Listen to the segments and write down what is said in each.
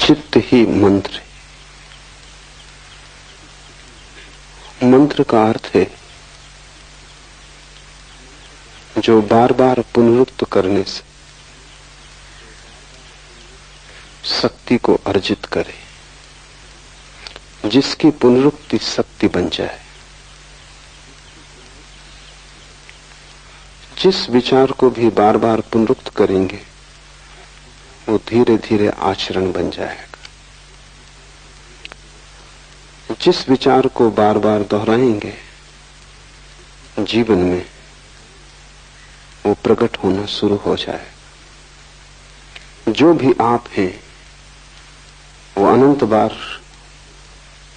चित्त ही मंत्र है। मंत्र का अर्थ है जो बार बार पुनरुक्त करने से शक्ति को अर्जित करे, जिसकी पुनरुक्ति शक्ति बन जाए। जिस विचार को भी बार बार पुनरुक्त करेंगे वो धीरे धीरे आचरण बन जाएगा। जिस विचार को बार बार दोहराएंगे जीवन में वो प्रकट होना शुरू हो जाएगा। जो भी आप हैं वो अनंत बार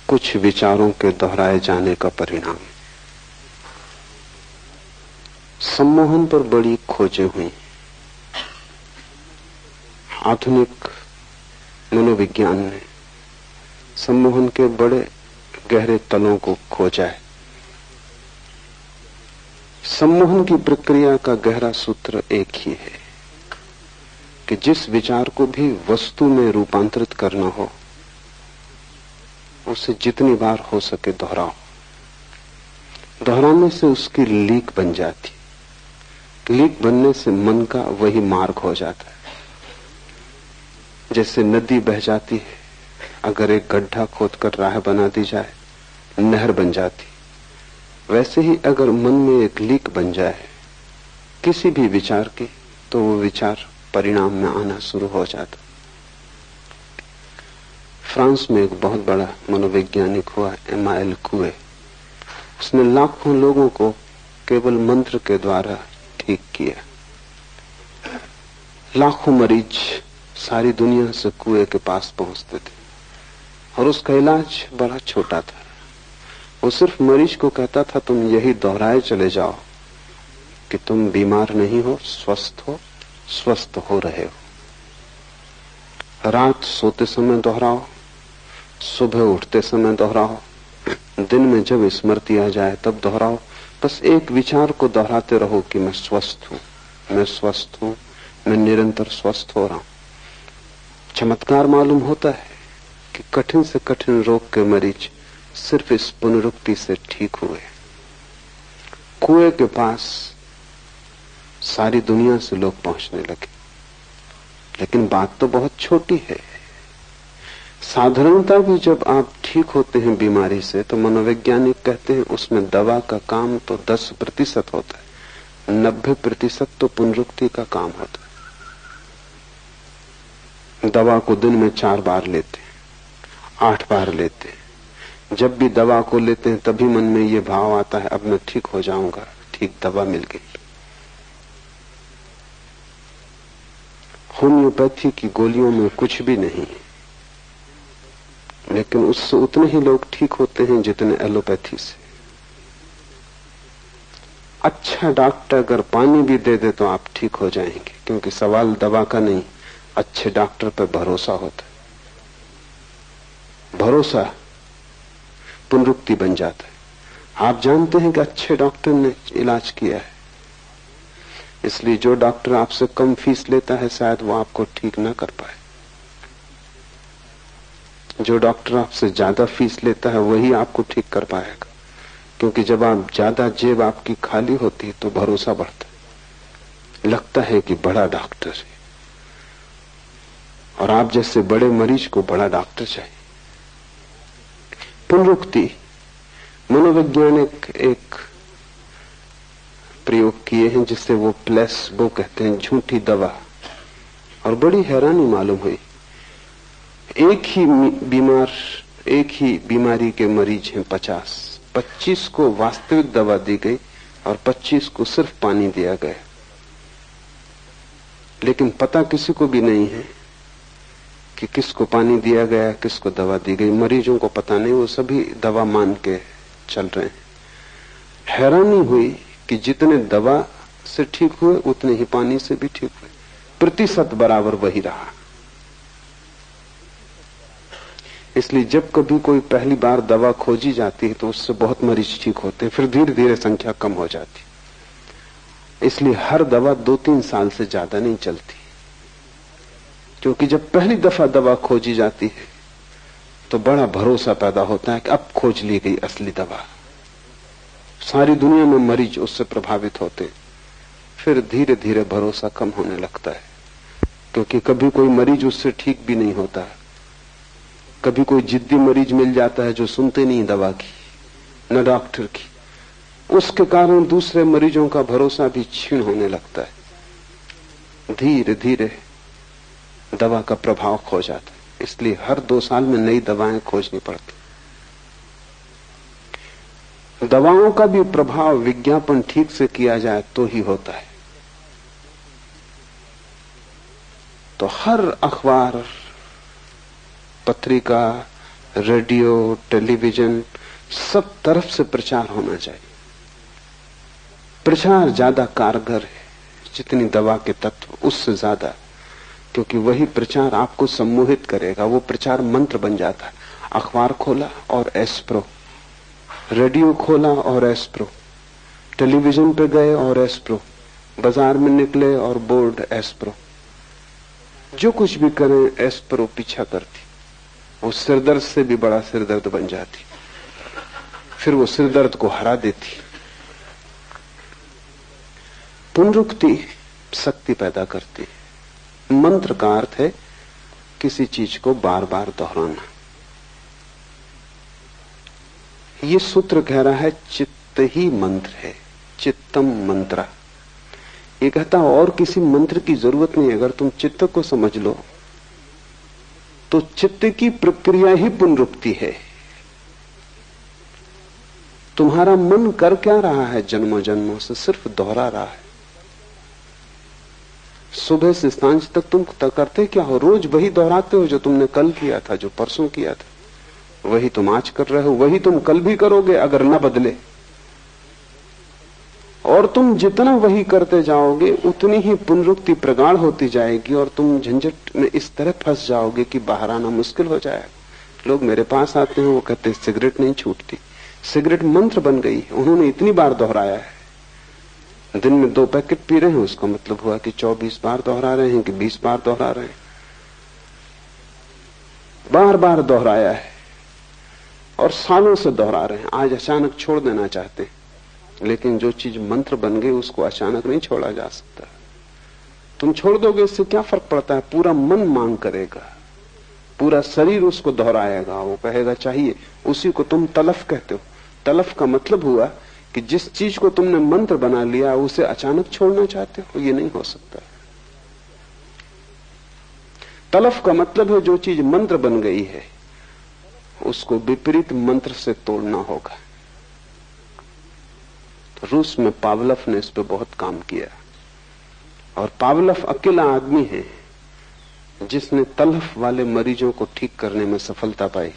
कुछ विचारों के दोहराए जाने का परिणाम है। सम्मोहन पर बड़ी खोजें हुई। आधुनिक मनोविज्ञान ने सम्मोहन के बड़े गहरे तलों को खोजा है। सम्मोहन की प्रक्रिया का गहरा सूत्र एक ही है कि जिस विचार को भी वस्तु में रूपांतरित करना हो उसे जितनी बार हो सके दोहराओ। दोहराने से उसकी लीक बन जाती। लीक बनने से मन का वही मार्ग हो जाता है। जैसे नदी बह जाती है, अगर एक गड्ढा खोदकर राह बना दी जाए नहर बन जाती। वैसे ही अगर मन में एक लीक बन जाए किसी भी विचार की तो वो विचार परिणाम में आना शुरू हो जाता। फ्रांस में एक बहुत बड़ा मनोवैज्ञानिक हुआ एमाइल कुए। उसने लाखों लोगों को केवल मंत्र के द्वारा ठीक किया। लाखों मरीज सारी दुनिया से कुएं के पास पहुंचते थे और उसका इलाज बड़ा छोटा था। वो सिर्फ मरीज को कहता था तुम यही दोहराए चले जाओ कि तुम बीमार नहीं हो, स्वस्थ हो रहे हो। रात सोते समय दोहराओ, सुबह उठते समय दोहराओ, दिन में जब स्मृति आ जाए तब दोहराओ। बस एक विचार को दोहराते रहो कि मैं स्वस्थ हूं, मैं स्वस्थ हूं, मैं निरंतर स्वस्थ हो रहा हूं। चमत्कार मालूम होता है कि कठिन से कठिन रोग के मरीज सिर्फ इस पुनरुक्ति से ठीक हुए। कुएं के पास सारी दुनिया से लोग पहुंचने लगे। लेकिन बात तो बहुत छोटी है। साधारणता भी जब आप ठीक होते हैं बीमारी से तो मनोवैज्ञानिक कहते हैं उसमें दवा का काम तो 10% होता है, 90% तो पुनरुक्ति का काम होता है। दवा को दिन में 4 बार लेते हैं, 8 बार लेते हैं। जब भी दवा को लेते हैं तभी मन में ये भाव आता है अब मैं ठीक हो जाऊंगा, ठीक दवा मिल गई। होम्योपैथी की गोलियों में कुछ भी नहीं है, लेकिन उससे उतने ही लोग ठीक होते हैं जितने एलोपैथी से। अच्छा डॉक्टर अगर पानी भी दे दे तो आप ठीक हो जाएंगे, क्योंकि सवाल दवा का नहीं, अच्छे डॉक्टर पर भरोसा होता है। भरोसा पुनरुक्ति बन जाता है। आप जानते हैं कि अच्छे डॉक्टर ने इलाज किया है, इसलिए जो डॉक्टर आपसे कम फीस लेता है शायद वो आपको ठीक ना कर पाए। जो डॉक्टर आपसे ज्यादा फीस लेता है वही आपको ठीक कर पाएगा, क्योंकि जब आप ज्यादा जेब आपकी खाली होती है तो भरोसा बढ़ता है, लगता है कि बड़ा डॉक्टर है। और आप जैसे बड़े मरीज को बड़ा डॉक्टर चाहिए। पुनरुक्ति मनोवैज्ञानिक एक प्रयोग किए हैं जिसे वो प्लेसबो कहते हैं, झूठी दवा। और बड़ी हैरानी मालूम हुई। एक ही बीमारी के मरीज हैं 25 को वास्तविक दवा दी गई और 25 को सिर्फ पानी दिया गया। लेकिन पता किसी को भी नहीं है कि किसको पानी दिया गया, किसको दवा दी गई। मरीजों को पता नहीं, वो सभी दवा मान के चल रहे हैं। हैरानी हुई कि जितने दवा से ठीक हुए उतने ही पानी से भी ठीक हुए। प्रतिशत बराबर वही रहा। इसलिए जब कभी कोई पहली बार दवा खोजी जाती है तो उससे बहुत मरीज ठीक होते हैं, फिर धीरे धीरे संख्या कम हो जाती। इसलिए हर दवा 2-3 साल से ज्यादा नहीं चलती। क्योंकि जब पहली दफा दवा खोजी जाती है तो बड़ा भरोसा पैदा होता है कि अब खोज ली गई असली दवा। सारी दुनिया में मरीज उससे प्रभावित होते, फिर धीरे धीरे भरोसा कम होने लगता है, क्योंकि कभी कोई मरीज उससे ठीक भी नहीं होता। कभी कोई जिद्दी मरीज मिल जाता है जो सुनते नहीं दवा की न डॉक्टर की, उसके कारण दूसरे मरीजों का भरोसा भी क्षीण होने लगता है। धीरे धीरे दवा का प्रभाव खो जाता है। इसलिए हर 2 साल में नई दवाएं खोजनी पड़ती। दवाओं का भी प्रभाव विज्ञापन ठीक से किया जाए तो ही होता है। तो हर अखबार, पत्रिका, रेडियो, टेलीविजन, सब तरफ से प्रचार होना चाहिए। प्रचार ज्यादा कारगर है जितनी दवा के तत्व, उससे ज्यादा, क्योंकि वही प्रचार आपको सम्मोहित करेगा। वो प्रचार मंत्र बन जाता है। अखबार खोला और एस्प्रो, रेडियो खोला और एस्प्रो, टेलीविजन पे गए और एस्प्रो, बाजार में निकले और बोर्ड एस्प्रो, जो कुछ भी करें एस्प्रो पीछा करती। वो सिरदर्द से भी बड़ा सिरदर्द बन जाती, फिर वो सिरदर्द को हरा देती। पुनरुक्ति शक्ति पैदा करती है। मंत्र का अर्थ है किसी चीज को बार बार दोहराना। ये सूत्र कह रहा है चित्त ही मंत्र है, चित्तम मंत्रा। ये कहता है और किसी मंत्र की जरूरत नहीं। अगर तुम चित्त को समझ लो तो चित्त की प्रक्रिया ही पुनरुक्ति है। तुम्हारा मन कर क्या रहा है जन्मों जन्मों से? सिर्फ दोहरा रहा है। सुबह से सांझ तक तुम करते क्या हो? रोज वही दोहराते हो जो तुमने कल किया था, जो परसों किया था। वही तुम आज कर रहे हो, वही तुम कल भी करोगे अगर न बदले। और तुम जितना वही करते जाओगे उतनी ही पुनरुक्ति प्रगाढ़ होती जाएगी और तुम झंझट में इस तरह फंस जाओगे कि बाहर आना मुश्किल हो जाएगा। लोग मेरे पास आते हैं, वो कहते हैं सिगरेट नहीं छूटती। सिगरेट मंत्र बन गई है, उन्होंने इतनी बार दोहराया है। दिन में 2 पैकेट पी रहे हैं, उसका मतलब हुआ कि 24 बार दोहरा रहे हैं कि 20 बार दोहरा रहे हैं। बार बार दोहराया है और सालों से दोहरा रहे हैं। आज अचानक छोड़ देना चाहते हैं, लेकिन जो चीज मंत्र बन गई उसको अचानक नहीं छोड़ा जा सकता। तुम छोड़ दोगे इससे क्या फर्क पड़ता है? पूरा मन मांग करेगा, पूरा शरीर उसको दोहराएगा, वो कहेगा चाहिए। उसी को तुम तलफ कहते हो। तलफ का मतलब हुआ कि जिस चीज को तुमने मंत्र बना लिया उसे अचानक छोड़ना चाहते हो, ये नहीं हो सकता। तलफ का मतलब है जो चीज मंत्र बन गई है उसको विपरीत मंत्र से तोड़ना होगा। तो रूस में पावलफ ने इस पे बहुत काम किया, और पावलफ अकेला आदमी है जिसने तलफ वाले मरीजों को ठीक करने में सफलता पाई।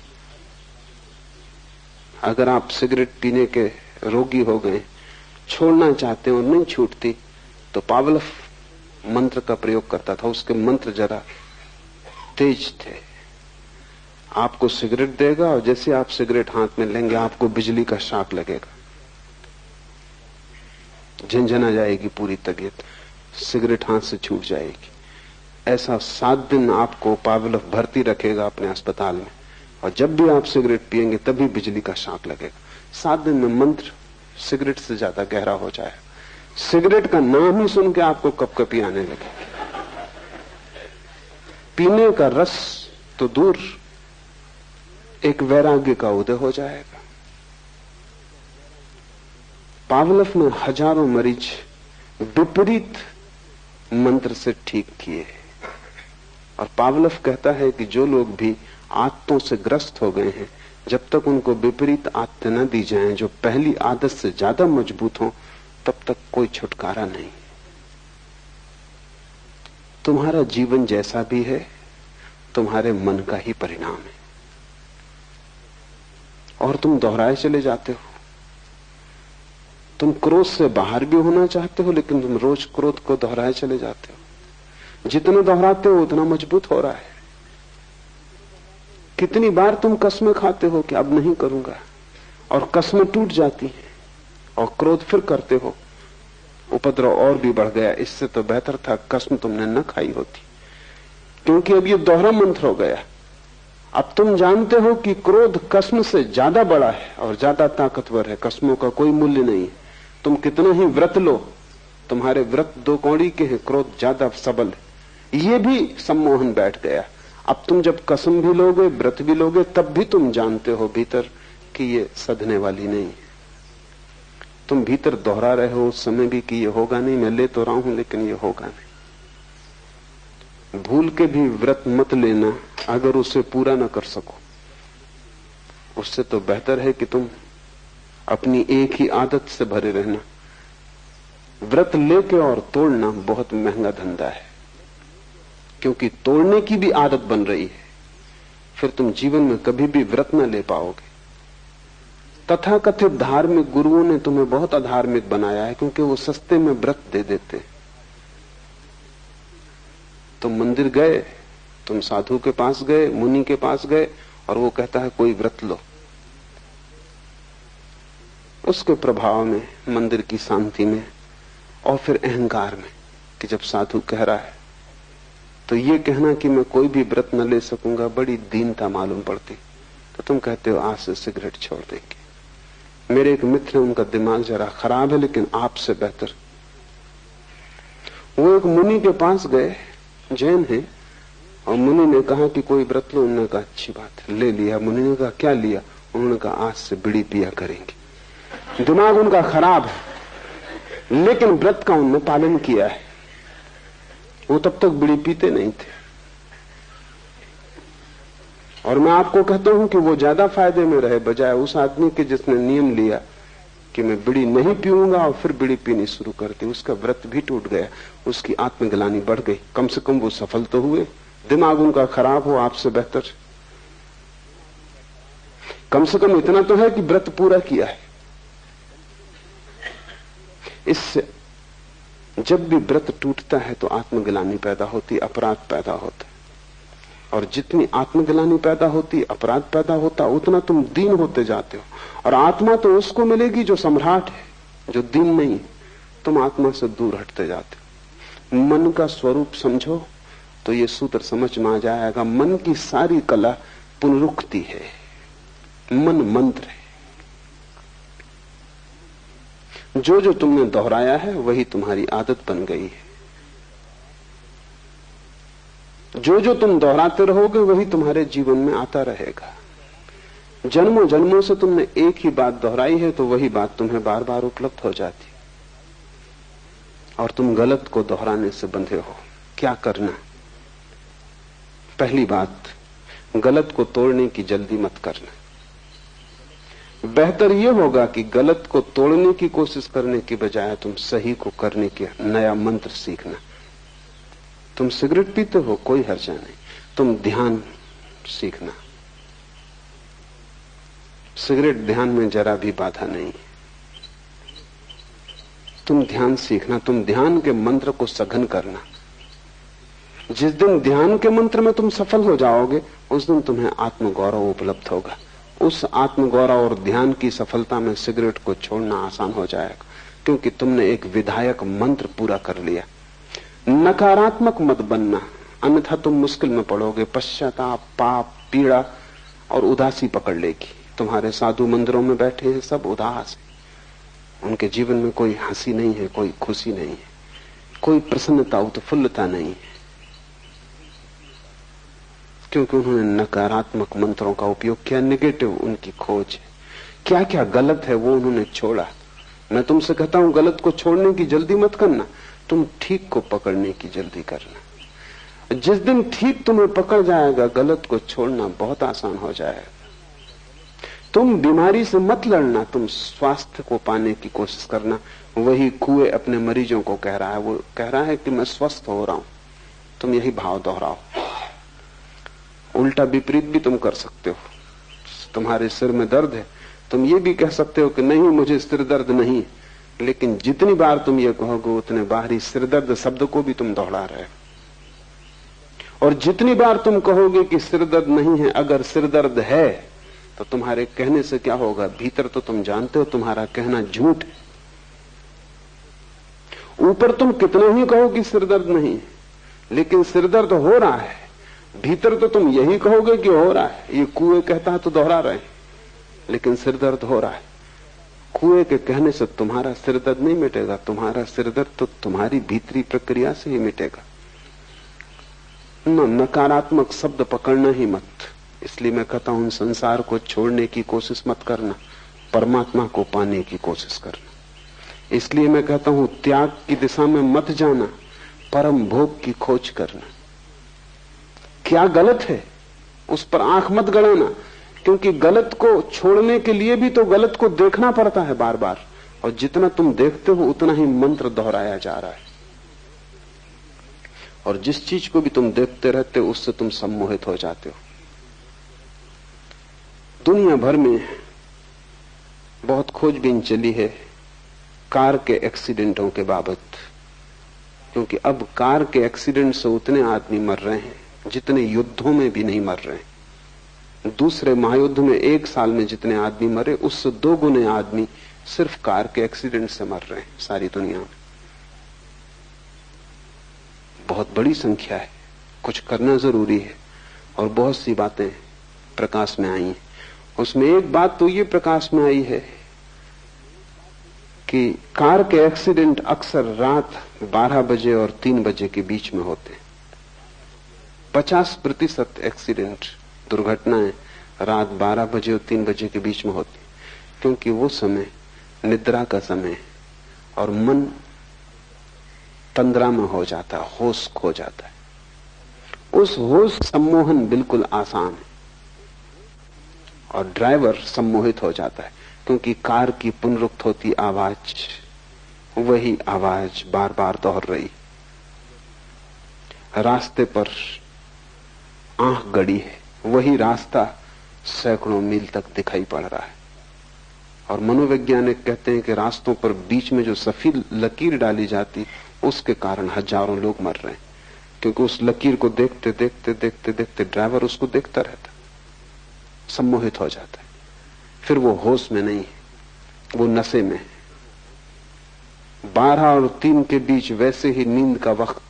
अगर आप सिगरेट पीने के रोगी हो गए, छोड़ना चाहते हैं और नहीं छूटती, तो पावलफ मंत्र का प्रयोग करता था। उसके मंत्र जरा तेज थे। आपको सिगरेट देगा और जैसे आप सिगरेट हाथ में लेंगे आपको बिजली का शॉक लगेगा, झंझना जाएगी पूरी तबीयत, सिगरेट हाथ से छूट जाएगी। ऐसा 7 दिन आपको पावलफ भर्ती रखेगा अपने अस्पताल में, और जब भी आप सिगरेट पिएंगे तभी बिजली का शॉक लगेगा। 7 दिन में मंत्र सिगरेट से ज्यादा गहरा हो जाए। सिगरेट का नाम ही सुन के आपको कपकपी आने लगे। पीने का रस तो दूर, एक वैराग्य का उदय हो जाएगा। पावलफ ने हजारों मरीज विपरीत मंत्र से ठीक किए। और पावलफ कहता है कि जो लोग भी आदतों से ग्रस्त हो गए हैं, जब तक उनको विपरीत आदतें न दी जाएं जो पहली आदत से ज्यादा मजबूत हो, तब तक कोई छुटकारा नहीं। तुम्हारा जीवन जैसा भी है तुम्हारे मन का ही परिणाम है, और तुम दोहराए चले जाते हो। तुम क्रोध से बाहर भी होना चाहते हो, लेकिन तुम रोज क्रोध को दोहराए चले जाते हो। जितना दोहराते हो उतना मजबूत हो रहा है। कितनी बार तुम कस्में खाते हो कि अब नहीं करूंगा, और कस्में टूट जाती हैं, और क्रोध फिर करते हो, उपद्रव और भी बढ़ गया। इससे तो बेहतर था कसम तुमने न खाई होती। क्योंकि अब ये दोहरा मंत्र हो गया। अब तुम जानते हो कि क्रोध कस्म से ज्यादा बड़ा है और ज्यादा ताकतवर है। कस्मों का कोई मूल्य नहीं है। तुम कितना ही व्रत लो, तुम्हारे व्रत 2 कौड़ी के हैं, क्रोध ज्यादा सबल है। ये भी सम्मोहन बैठ गया। अब तुम जब कसम भी लोगे, व्रत भी लोगे, तब भी तुम जानते हो भीतर कि ये सधने वाली नहीं है। तुम भीतर दोहरा रहे हो उस समय भी कि ये होगा नहीं, मैं ले तो रहा हूं लेकिन ये होगा नहीं। भूल के भी व्रत मत लेना अगर उसे पूरा न कर सको। उससे तो बेहतर है कि तुम अपनी एक ही आदत से भरे रहना। व्रत लेके और तोड़ना बहुत महंगा धंधा है, क्योंकि तोड़ने की भी आदत बन रही है। फिर तुम जीवन में कभी भी व्रत न ले पाओगे। तथाकथित धार्मिक गुरुओं ने तुम्हें बहुत अधार्मिक बनाया है, क्योंकि वो सस्ते में व्रत दे देते। तुम मंदिर गए, तुम साधु के पास गए, मुनि के पास गए, और वो कहता है कोई व्रत लो। उसके प्रभाव में, मंदिर की शांति में, और फिर अहंकार में कि जब साधु कह रहा है तो ये कहना कि मैं कोई भी व्रत न ले सकूंगा बड़ी दीनता मालूम पड़ती। तो तुम कहते हो आज से सिगरेट छोड़ देंगे। मेरे एक मित्र है, उनका दिमाग जरा खराब है लेकिन आपसे बेहतर। वो एक मुनि के पास गए, जैन है, और मुनि ने कहा कि कोई व्रत लो। उन्होंने कहा अच्छी बात है, ले लिया। मुनि ने कहा क्या लिया? उन्होंने कहा आज से बीड़ी पिया करेंगे। दिमाग उनका खराब है लेकिन व्रत का उन्होंने पालन किया है। वो तब तक बीड़ी पीते नहीं थे। और मैं आपको कहता हूं कि वो ज्यादा फायदे में रहे बजाय उस आदमी के जिसने नियम लिया कि मैं बीड़ी नहीं पीऊंगा और फिर बीड़ी पीनी शुरू कर दी। उसका व्रत भी टूट गया, उसकी आत्मग्लानि बढ़ गई। कम से कम वो सफल तो हुए। दिमाग उनका खराब हो, आपसे बेहतर। कम से कम इतना तो है कि व्रत पूरा किया है। इससे जब भी व्रत टूटता है तो आत्मग्लानि पैदा होती, अपराध पैदा होता है। और जितनी आत्मग्लानि पैदा होती, अपराध पैदा होता, उतना तुम दीन होते जाते हो। और आत्मा तो उसको मिलेगी जो सम्राट है, जो दीन नहीं। तुम आत्मा से दूर हटते जाते हो। मन का स्वरूप समझो तो ये सूत्र समझ में आ जाएगा। मन की सारी कला पुनरुक्ति है। मन मंत्र है। जो जो तुमने दोहराया है वही तुम्हारी आदत बन गई है। जो जो तुम दोहराते रहोगे वही तुम्हारे जीवन में आता रहेगा। जन्मों जन्मों से तुमने एक ही बात दोहराई है तो वही बात तुम्हें बार बार उपलब्ध हो जाती। और तुम गलत को दोहराने से बंधे हो। क्या करना? पहली बात, गलत को तोड़ने की जल्दी मत करना। बेहतर यह होगा कि गलत को तोड़ने की कोशिश करने की बजाय तुम सही को करने के नया मंत्र सीखना। तुम सिगरेट पीते हो, कोई हर्जा नहीं। तुम ध्यान सीखना। सिगरेट ध्यान में जरा भी बाधा नहीं। तुम ध्यान सीखना। तुम ध्यान के मंत्र को सघन करना। जिस दिन ध्यान के मंत्र में तुम सफल हो जाओगे उस दिन तुम्हें आत्मगौरव उपलब्ध होगा। उस आत्मगौरव और ध्यान की सफलता में सिगरेट को छोड़ना आसान हो जाएगा, क्योंकि तुमने एक विधायक मंत्र पूरा कर लिया। नकारात्मक मत बनना, अन्यथा तुम मुश्किल में पड़ोगे। पश्चाताप, पाप, पीड़ा और उदासी पकड़ लेगी। तुम्हारे साधु मंदिरों में बैठे हैं, सब उदास है। उनके जीवन में कोई हंसी नहीं है, कोई खुशी नहीं है, कोई प्रसन्नता, उत्फुल्लता नहीं है, क्योंकि उन्होंने नकारात्मक मंत्रों का उपयोग किया। नेगेटिव उनकी खोज है। क्या क्या गलत है वो उन्होंने छोड़ा। मैं तुमसे कहता हूं गलत को छोड़ने की जल्दी मत करना, तुम ठीक को पकड़ने की जल्दी करना। जिस दिन ठीक तुम्हें पकड़ जाएगा गलत को छोड़ना बहुत आसान हो जाएगा। तुम बीमारी से मत लड़ना, तुम स्वास्थ्य को पाने की कोशिश करना। वही कुएं अपने मरीजों को कह रहा है, वो कह रहा है कि मैं स्वस्थ हो रहा हूं। तुम यही भाव दोहराओ। उल्टा विपरीत भी तुम कर सकते हो। तुम्हारे सिर में दर्द है, तुम ये भी कह सकते हो कि नहीं मुझे सिर दर्द नहीं। लेकिन जितनी बार तुम ये कहोगे उतने बाहरी सिर दर्द शब्द को भी तुम दोहरा रहे हो। और जितनी बार तुम कहोगे कि सिर दर्द नहीं है, अगर सिर दर्द है तो तुम्हारे कहने से क्या होगा? भीतर तो तुम जानते हो तुम्हारा कहना झूठ है। ऊपर तुम कितना ही कहो कि सिर दर्द नहीं, लेकिन सिर दर्द हो रहा है। भीतर तो तुम यही कहोगे कि हो रहा है, ये कुएं कहता है तो दोहरा रहे हैं, लेकिन सिर दर्द हो रहा है। कुएं के कहने से तुम्हारा सिर दर्द नहीं मिटेगा, तुम्हारा सिर दर्द तो तुम्हारी भीतरी प्रक्रिया से ही मिटेगा। नकारात्मक शब्द पकड़ना ही मत। इसलिए मैं कहता हूं संसार को छोड़ने की कोशिश मत करना, परमात्मा को पाने की कोशिश करना। इसलिए मैं कहता हूं त्याग की दिशा में मत जाना, परम भोग की खोज करना। क्या गलत है उस पर आंख मत गड़ाना, क्योंकि गलत को छोड़ने के लिए भी तो गलत को देखना पड़ता है बार बार, और जितना तुम देखते हो उतना ही मंत्र दोहराया जा रहा है। और जिस चीज को भी तुम देखते रहते हो उससे तुम सम्मोहित हो जाते हो। दुनिया भर में बहुत खोजबीन चली है कार के एक्सीडेंटों के बाबत, क्योंकि अब कार के एक्सीडेंट से उतने आदमी मर रहे हैं जितने युद्धों में भी नहीं मर रहे हैं। दूसरे महायुद्ध में 1 साल में जितने आदमी मरे उससे 2 गुने आदमी सिर्फ कार के एक्सीडेंट से मर रहे हैं सारी दुनिया में। बहुत बड़ी संख्या है, कुछ करना जरूरी है। और बहुत सी बातें प्रकाश में आई हैं। उसमें एक बात तो ये प्रकाश में आई है कि कार के एक्सीडेंट अक्सर रात 12 बजे और 3 बजे के बीच में होते हैं। 50% एक्सीडेंट दुर्घटनाएं रात 12 बजे और 3 बजे के बीच में होती, क्योंकि वो समय निद्रा का समय है और मन तंद्रा में हो जाता है, होश खो जाता है। उस होश सम्मोहन बिल्कुल आसान है और ड्राइवर सम्मोहित हो जाता है, क्योंकि कार की पुनरुक्त होती आवाज, वही आवाज बार बार दोहर रही। रास्ते पर आंख गड़ी है, वही रास्ता सैकड़ों मील तक दिखाई पड़ रहा है। और मनोवैज्ञानिक कहते हैं कि रास्तों पर बीच में जो सफेद लकीर डाली जाती उसके कारण हजारों लोग मर रहे हैं, क्योंकि उस लकीर को देखते देखते देखते देखते ड्राइवर उसको देखता रहता, सम्मोहित हो जाता है। फिर वो होश में नहीं है, वो नशे में है। 12 और 3 के बीच वैसे ही नींद का वक्त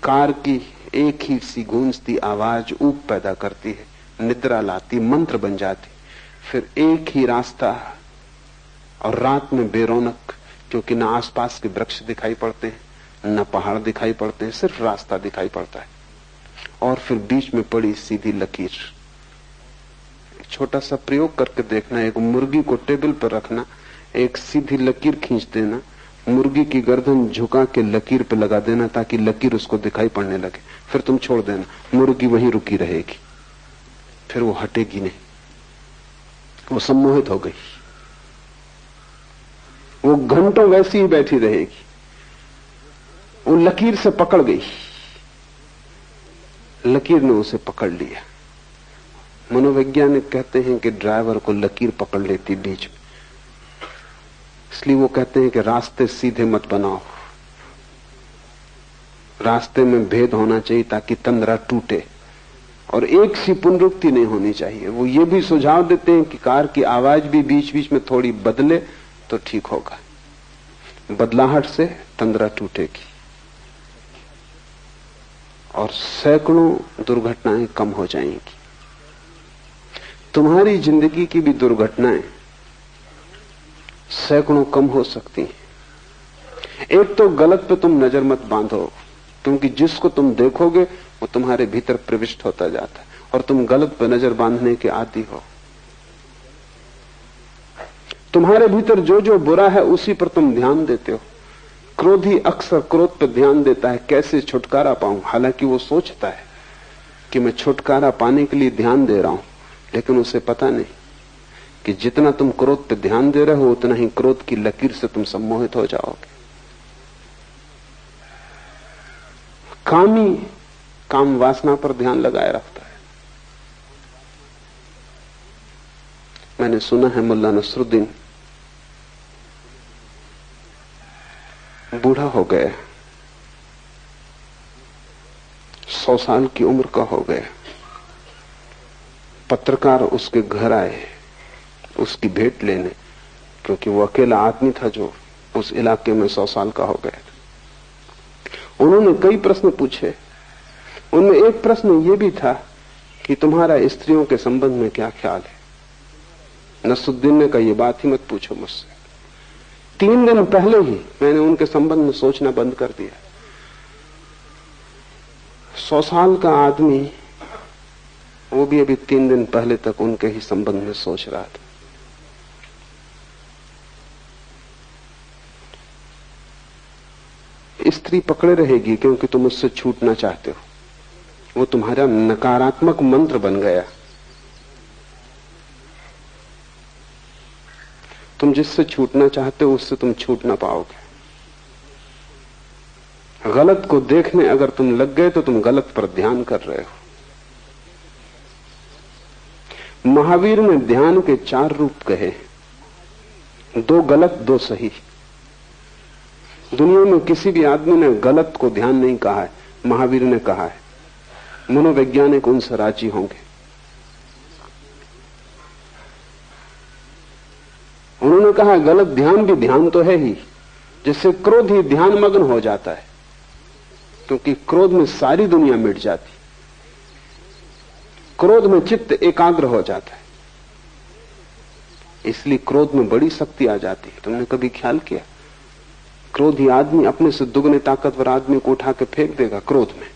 कार की एक ही सी गूंजती आवाज ऊब पैदा करती है, निद्रा लाती, मंत्र बन जाती। फिर एक ही रास्ता और रात में बेरौनक, क्योंकि न आसपास के वृक्ष दिखाई पड़ते हैं न पहाड़ दिखाई पड़ते हैं, सिर्फ रास्ता दिखाई पड़ता है। और फिर बीच में पड़ी सीधी लकीर। एक छोटा सा प्रयोग करके देखना, एक मुर्गी को टेबल पर रखना, एक सीधी लकीर खींच देना, मुर्गी की गर्दन झुका के लकीर पे लगा देना ताकि लकीर उसको दिखाई पड़ने लगे। फिर तुम छोड़ देना, मुर्गी वहीं रुकी रहेगी, फिर वो हटेगी नहीं। वो सम्मोहित हो गई, वो घंटों वैसी ही बैठी रहेगी, वो लकीर से पकड़ गई, लकीर ने उसे पकड़ लिया। मनोवैज्ञानिक कहते हैं कि ड्राइवर को लकीर पकड़ लेती बीच में, इसलिए वो कहते हैं कि रास्ते सीधे मत बनाओ, रास्ते में भेद होना चाहिए ताकि तंद्रा टूटे और एक सी पुनरुक्ति नहीं होनी चाहिए। वो ये भी सुझाव देते हैं कि कार की आवाज भी बीच बीच में थोड़ी बदले तो ठीक होगा, बदलाहट से तंद्रा टूटेगी और सैकड़ों दुर्घटनाएं कम हो जाएंगी। तुम्हारी जिंदगी की भी दुर्घटनाएं सैकड़ों कम हो सकती हैं। एक तो गलत पे तुम नजर मत बांधो, क्योंकि जिसको तुम देखोगे वो तुम्हारे भीतर प्रविष्ट होता जाता है और तुम गलत पे नजर बांधने के आदी हो। तुम्हारे भीतर जो जो बुरा है उसी पर तुम ध्यान देते हो। क्रोधी अक्सर क्रोध पर ध्यान देता है, कैसे छुटकारा पाऊं, हालांकि वो सोचता है कि मैं छुटकारा पाने के लिए ध्यान दे रहा हूं, लेकिन उसे पता नहीं कि जितना तुम क्रोध पे ध्यान दे रहे हो उतना ही क्रोध की लकीर से तुम सम्मोहित हो जाओगे। कामी काम वासना पर ध्यान लगाए रखता है। मैंने सुना है मुल्ला नसरुद्दीन बूढ़ा हो गया, 100 साल की उम्र का हो गया। पत्रकार उसके घर आए उसकी भेंट लेने, क्योंकि वो अकेला आदमी था जो उस इलाके में 100 साल का हो गया। उन्होंने कई प्रश्न पूछे, उनमें एक प्रश्न ये भी था कि तुम्हारा स्त्रियों के संबंध में क्या ख्याल है। नसरुद्दीन ने कहा, ये बात ही मत पूछो मुझसे। 3 दिन पहले ही मैंने उनके संबंध में सोचना बंद कर दिया। 100 साल का आदमी, वो भी अभी 3 दिन पहले तक उनके ही संबंध में सोच रहा था। स्त्री पकड़े रहेगी क्योंकि तुम उससे छूटना चाहते हो। वो तुम्हारा नकारात्मक मंत्र बन गया। तुम जिससे छूटना चाहते हो उससे तुम छूट ना पाओगे। गलत को देखने अगर तुम लग गए तो तुम गलत पर ध्यान कर रहे हो। महावीर ने ध्यान के 4 रूप कहे, 2 गलत 2 सही। दुनिया में किसी भी आदमी ने गलत को ध्यान नहीं कहा है, महावीर ने कहा है। मनोवैज्ञानिक उनसे राजी होंगे। उन्होंने कहा गलत ध्यान भी ध्यान तो है ही, जिससे क्रोध ही ध्यान मग्न हो जाता है, क्योंकि क्रोध में सारी दुनिया मिट जाती। क्रोध में चित्त एकाग्र हो जाता है, इसलिए क्रोध में बड़ी शक्ति आ जाती है। तुमने कभी ख्याल किया, क्रोधी आदमी अपने से दुगने ताकतवर आदमी को उठा के फेंक देगा क्रोध में।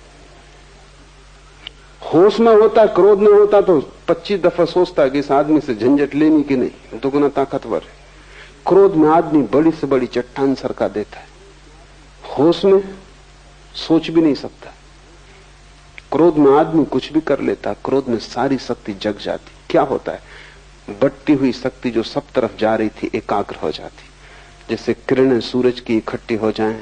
होश में होता, क्रोध में होता तो 25 दफा सोचता कि इस आदमी से झंझट लेनी कि नहीं, दुगना ताकतवर है। क्रोध में आदमी बड़ी से बड़ी चट्टान सरका देता है, होश में सोच भी नहीं सकता। क्रोध में आदमी कुछ भी कर लेता, क्रोध में सारी शक्ति जग जाती। क्या होता है, बढ़ती हुई शक्ति जो सब तरफ जा रही थी एकाग्र हो जाती। जैसे किरणें सूरज की इकट्ठी हो जाएं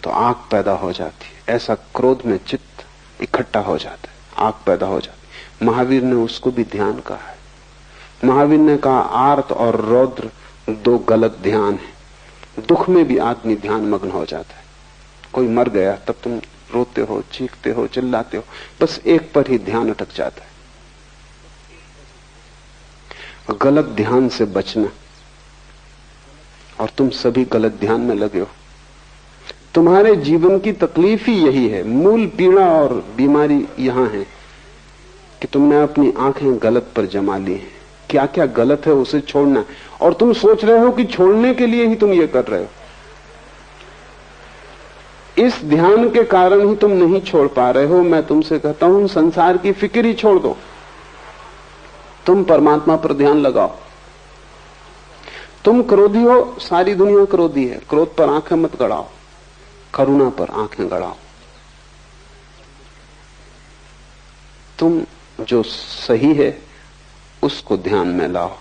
तो आग पैदा हो जाती, ऐसा क्रोध में चित्त इकट्ठा हो जाता है, आग पैदा हो जाती। महावीर ने उसको भी ध्यान कहा है। महावीर ने कहा आर्त और रौद्र 2 गलत ध्यान है। दुख में भी आदमी ध्यान मग्न हो जाता है। कोई मर गया तब तुम रोते हो, चीखते हो, चिल्लाते हो, बस एक पर ही ध्यान अटक जाता है। गलत ध्यान से बचना, और तुम सभी गलत ध्यान में लगे हो। तुम्हारे जीवन की तकलीफ ही यही है, मूल पीड़ा और बीमारी यहां है कि तुमने अपनी आंखें गलत पर जमा ली हैं। क्या क्या गलत है उसे छोड़ना, और तुम सोच रहे हो कि छोड़ने के लिए ही तुम ये कर रहे हो। इस ध्यान के कारण ही तुम नहीं छोड़ पा रहे हो। मैं तुमसे कहता हूं संसार की फिक्र ही छोड़ दो, तुम परमात्मा पर ध्यान लगाओ। तुम क्रोधी हो, सारी दुनिया क्रोधी है, क्रोध पर आंखें मत गड़ाओ, करुणा पर आंखें गड़ाओ। तुम जो सही है उसको ध्यान में लाओ,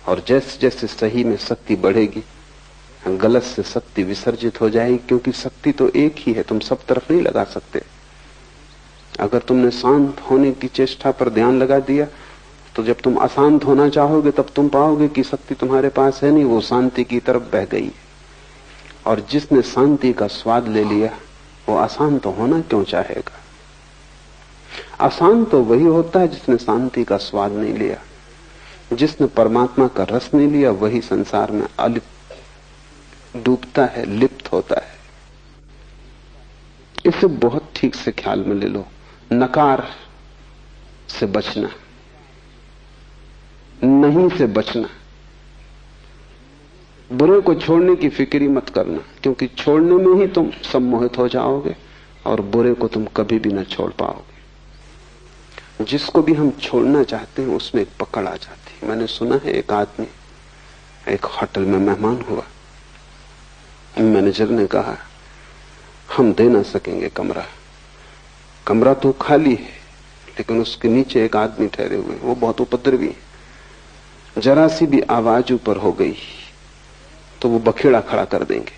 और जैसे जैसे सही में शक्ति बढ़ेगी गलत से शक्ति विसर्जित हो जाएगी, क्योंकि शक्ति तो एक ही है, तुम सब तरफ नहीं लगा सकते। अगर तुमने शांत होने की चेष्टा पर ध्यान लगा दिया तो जब तुम अशांत होना चाहोगे तब तुम पाओगे कि शक्ति तुम्हारे पास है नहीं, वो शांति की तरफ बह गई। और जिसने शांति का स्वाद ले लिया वो अशांत होना क्यों चाहेगा। अशांत तो वही होता है जिसने शांति का स्वाद नहीं लिया। जिसने परमात्मा का रस नहीं लिया वही संसार में अलिप्त डूबता है, लिप्त होता है। इसे बहुत ठीक से ख्याल में ले लो। नकार से बचना, नहीं से बचना, बुरे को छोड़ने की फिक्र मत करना, क्योंकि छोड़ने में ही तुम सम्मोहित हो जाओगे और बुरे को तुम कभी भी न छोड़ पाओगे। जिसको भी हम छोड़ना चाहते हैं उसमें एक पकड़ आ जाती है। मैंने सुना है एक आदमी एक होटल में मेहमान हुआ, मैनेजर ने कहा हम दे ना सकेंगे कमरा तो खाली है, लेकिन उसके नीचे एक आदमी ठहरे हुए, वो बहुत उपद्रवी है। जरा सी भी आवाज ऊपर हो गई तो वो बखेड़ा खड़ा कर देंगे।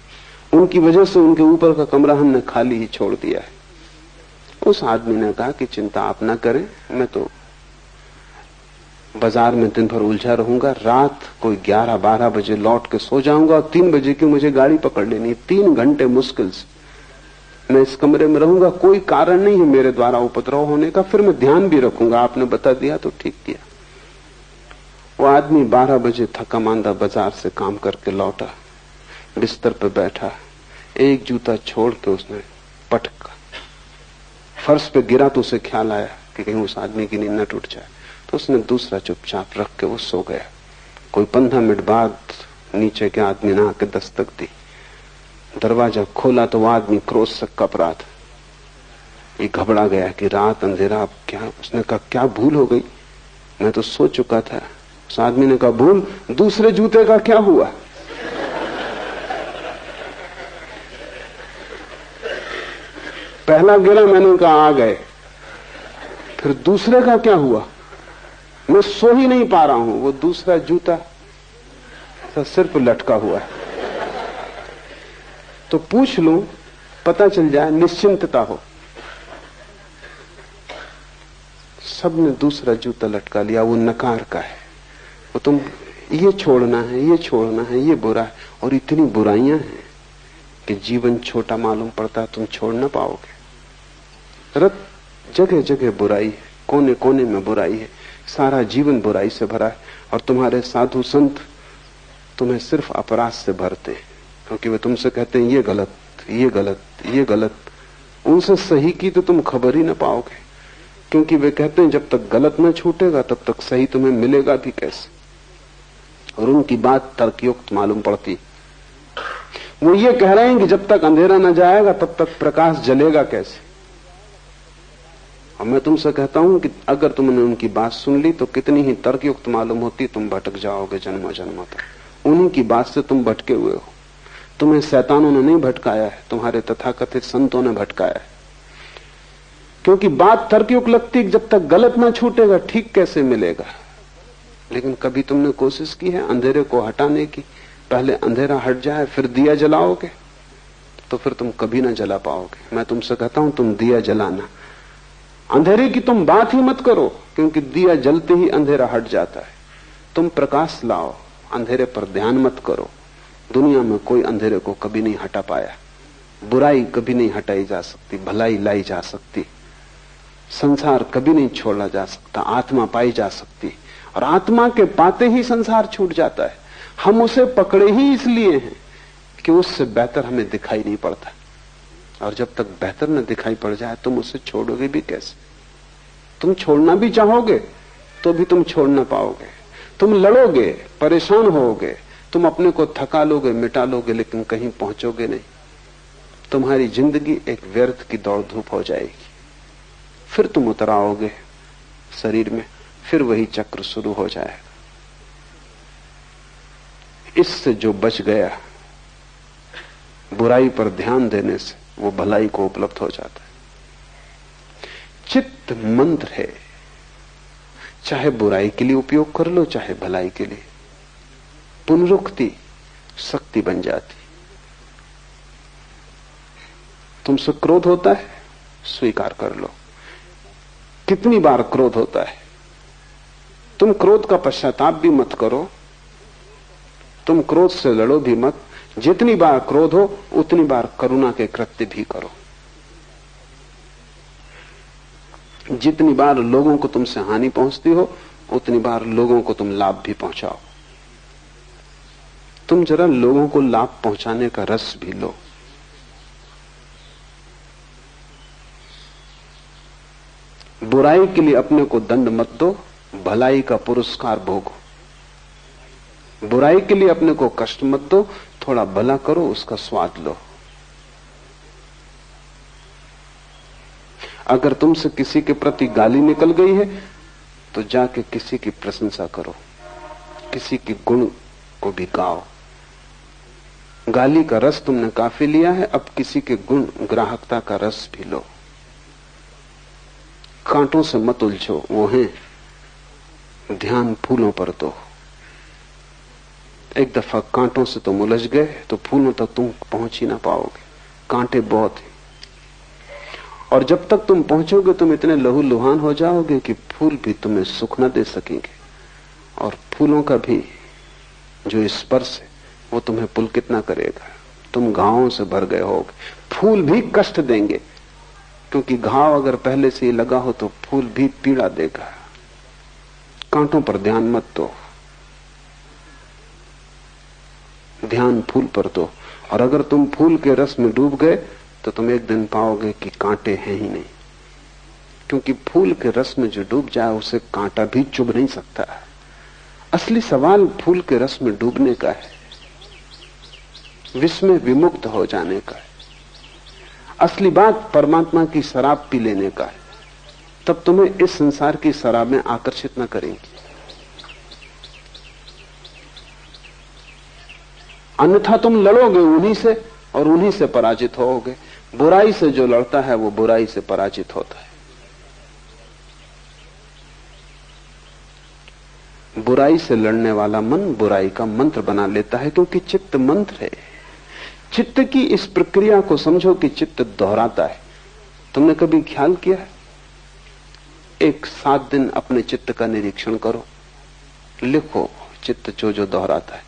उनकी वजह से उनके ऊपर का कमरा हमने खाली ही छोड़ दिया है। उस आदमी ने कहा कि चिंता आप ना करें, मैं तो बाजार में दिन भर उलझा रहूंगा, रात कोई 11-12 बजे लौट के सो जाऊंगा और 3 बजे की मुझे गाड़ी पकड़ लेनी है। 3 घंटे मुश्किल से मैं इस कमरे में रहूंगा, कोई कारण नहीं है मेरे द्वारा उपद्रव होने का, फिर मैं ध्यान भी रखूंगा, आपने बता दिया तो ठीक किया। वो आदमी 12 बजे थका मांदा बाजार से काम करके लौटा, बिस्तर पर बैठा, एक जूता छोड़ के उसने पटका, फर्श पे गिरा तो उसे ख्याल आया कि कहीं उस आदमी की नींद न टूट जाए, तो उसने दूसरा चुपचाप रख के वो सो गया। कोई 15 मिनट बाद नीचे के आदमी ने आके दस्तक दी। दरवाजा खोला तो वो आदमी क्रोध से कप रहा था। ये घबरा गया कि रात अंधेरा, अब क्या। उसने कहा क्या भूल हो गई, मैं तो सो चुका था। उस आदमी ने कहा भूल, दूसरे जूते का क्या हुआ? पहला गिरा, मैंने कहा आ गए, फिर दूसरे का क्या हुआ? मैं सो ही नहीं पा रहा हूं, वो दूसरा जूता सिर पर लटका हुआ है। तो पूछ लूं, पता चल जाए, निश्चिंतता हो। सबने दूसरा जूता लटका लिया, वो नकार का है। वो तुम ये छोड़ना है, ये छोड़ना है, ये बुरा है, और इतनी बुराइयां हैं कि जीवन छोटा मालूम पड़ता है, तुम छोड़ ना पाओगे। रत जगह जगह बुराई है, कोने कोने में बुराई है, सारा जीवन बुराई से भरा है। और तुम्हारे साधु संत तुम्हें सिर्फ अपराध से भरते हैं, क्योंकि वे तुमसे कहते हैं ये गलत, ये गलत, ये गलत। उनसे सही की तो तुम खबर ही ना पाओगे, क्योंकि वे कहते हैं जब तक गलत न छूटेगा तब तक सही तुम्हें मिलेगा भी कैसे। और उनकी बात तर्कयुक्त मालूम पड़ती। वो ये कह रहे हैं कि जब तक अंधेरा न जाएगा तब तक प्रकाश जलेगा कैसे। और मैं तुमसे कहता हूं कि अगर तुमने उनकी बात सुन ली तो कितनी ही तर्कयुक्त मालूम होती, तुम भटक जाओगे जन्मों जन्मों तक। उन्हीं की बात से तुम भटके हुए हो। तुम्हें शैतानों ने नहीं भटकाया है, तुम्हारे तथाकथित संतों ने भटकाया है। क्योंकि बात तर्कयुक्त लगती, जब तक गलत ना छूटेगा ठीक कैसे मिलेगा। लेकिन कभी तुमने कोशिश की है अंधेरे को हटाने की? पहले अंधेरा हट जाए फिर दिया जलाओगे तो फिर तुम कभी ना जला पाओगे। मैं तुमसे कहता हूं तुम दिया जलाना, अंधेरे की तुम बात ही मत करो, क्योंकि दिया जलते ही अंधेरा हट जाता है। तुम प्रकाश लाओ, अंधेरे पर ध्यान मत करो। दुनिया में कोई अंधेरे को कभी नहीं हटा पाया। बुराई कभी नहीं हटाई जा सकती, भलाई लाई जा सकती। संसार कभी नहीं छोड़ा जा सकता, आत्मा पाई जा सकती। और आत्मा के पाते ही संसार छूट जाता है। हम उसे पकड़े ही इसलिए हैं कि उससे बेहतर हमें दिखाई नहीं पड़ता। और जब तक बेहतर न दिखाई पड़ जाए तुम उसे छोड़ोगे भी कैसे? तुम छोड़ना भी चाहोगे तो भी तुम छोड़ ना पाओगे। तुम लड़ोगे, परेशान होगे, तुम अपने को थका लोगे, मिटा लोगे, लेकिन कहीं पहुंचोगे नहीं। तुम्हारी जिंदगी एक व्यर्थ की दौड़ धूप हो जाएगी। फिर तुम उतर आओगे शरीर में, फिर वही चक्र शुरू हो जाएगा। इससे जो बच गया बुराई पर ध्यान देने से, वो भलाई को उपलब्ध हो जाता है। चित्त मंत्र है, चाहे बुराई के लिए उपयोग कर लो चाहे भलाई के लिए। पुनरुक्ति शक्ति बन जाती। तुमसे क्रोध होता है, स्वीकार कर लो। कितनी बार क्रोध होता है, तुम क्रोध का पश्चाताप भी मत करो, तुम क्रोध से लड़ो भी मत। जितनी बार क्रोध हो उतनी बार करुणा के कृत्य भी करो। जितनी बार लोगों को तुमसे हानि पहुंचती हो उतनी बार लोगों को तुम लाभ भी पहुंचाओ। तुम जरा लोगों को लाभ पहुंचाने का रस भी लो। बुराई के लिए अपने को दंड मत दो, भलाई का पुरस्कार भोगो। बुराई के लिए अपने को कष्ट मत दो, थोड़ा भला करो, उसका स्वाद लो। अगर तुमसे किसी के प्रति गाली निकल गई है तो जाके किसी की प्रशंसा करो, किसी के गुण को भी गाओ। गाली का रस तुमने काफी लिया है, अब किसी के गुण ग्राहकता का रस भी लो। कांटों से मत उलझो, वो हैं, ध्यान फूलों पर दो। एक दफा कांटों से तुम उलझ गए तो फूलों तक तुम पहुंच ही ना पाओगे, कांटे बहुत हैं। और जब तक तुम पहुंचोगे तुम इतने लहूलुहान हो जाओगे कि फूल भी तुम्हें सुख न दे सकेंगे। और फूलों का भी जो स्पर्श है वो तुम्हें पुलकित ना करेगा, तुम घावों से भर गए होगे। फूल भी कष्ट देंगे, क्योंकि घाव अगर पहले से ही लगा हो तो फूल भी पीड़ा देगा। कांटों पर ध्यान मत दो, ध्यान फूल पर दो। और अगर तुम फूल के रस में डूब गए तो तुम एक दिन पाओगे कि कांटे हैं ही नहीं। क्योंकि फूल के रस में जो डूब जाए उसे कांटा भी चुभ नहीं सकता। असली सवाल फूल के रस में डूबने का है, विष में विमुक्त हो जाने का है। असली बात परमात्मा की शराब पी लेने का है, तब तुम्हें इस संसार की शराब में आकर्षित न करेंगी। अन्यथा तुम लड़ोगे उन्हीं से और उन्हीं से पराजित होगे। बुराई से जो लड़ता है वो बुराई से पराजित होता है। बुराई से लड़ने वाला मन बुराई का मंत्र बना लेता है, क्योंकि चित्त मंत्र है। चित्त की इस प्रक्रिया को समझो कि चित्त दोहराता है। तुमने कभी ख्याल किया है? एक 7 दिन अपने चित्त का निरीक्षण करो, लिखो चित्त जो जो दोहराता है,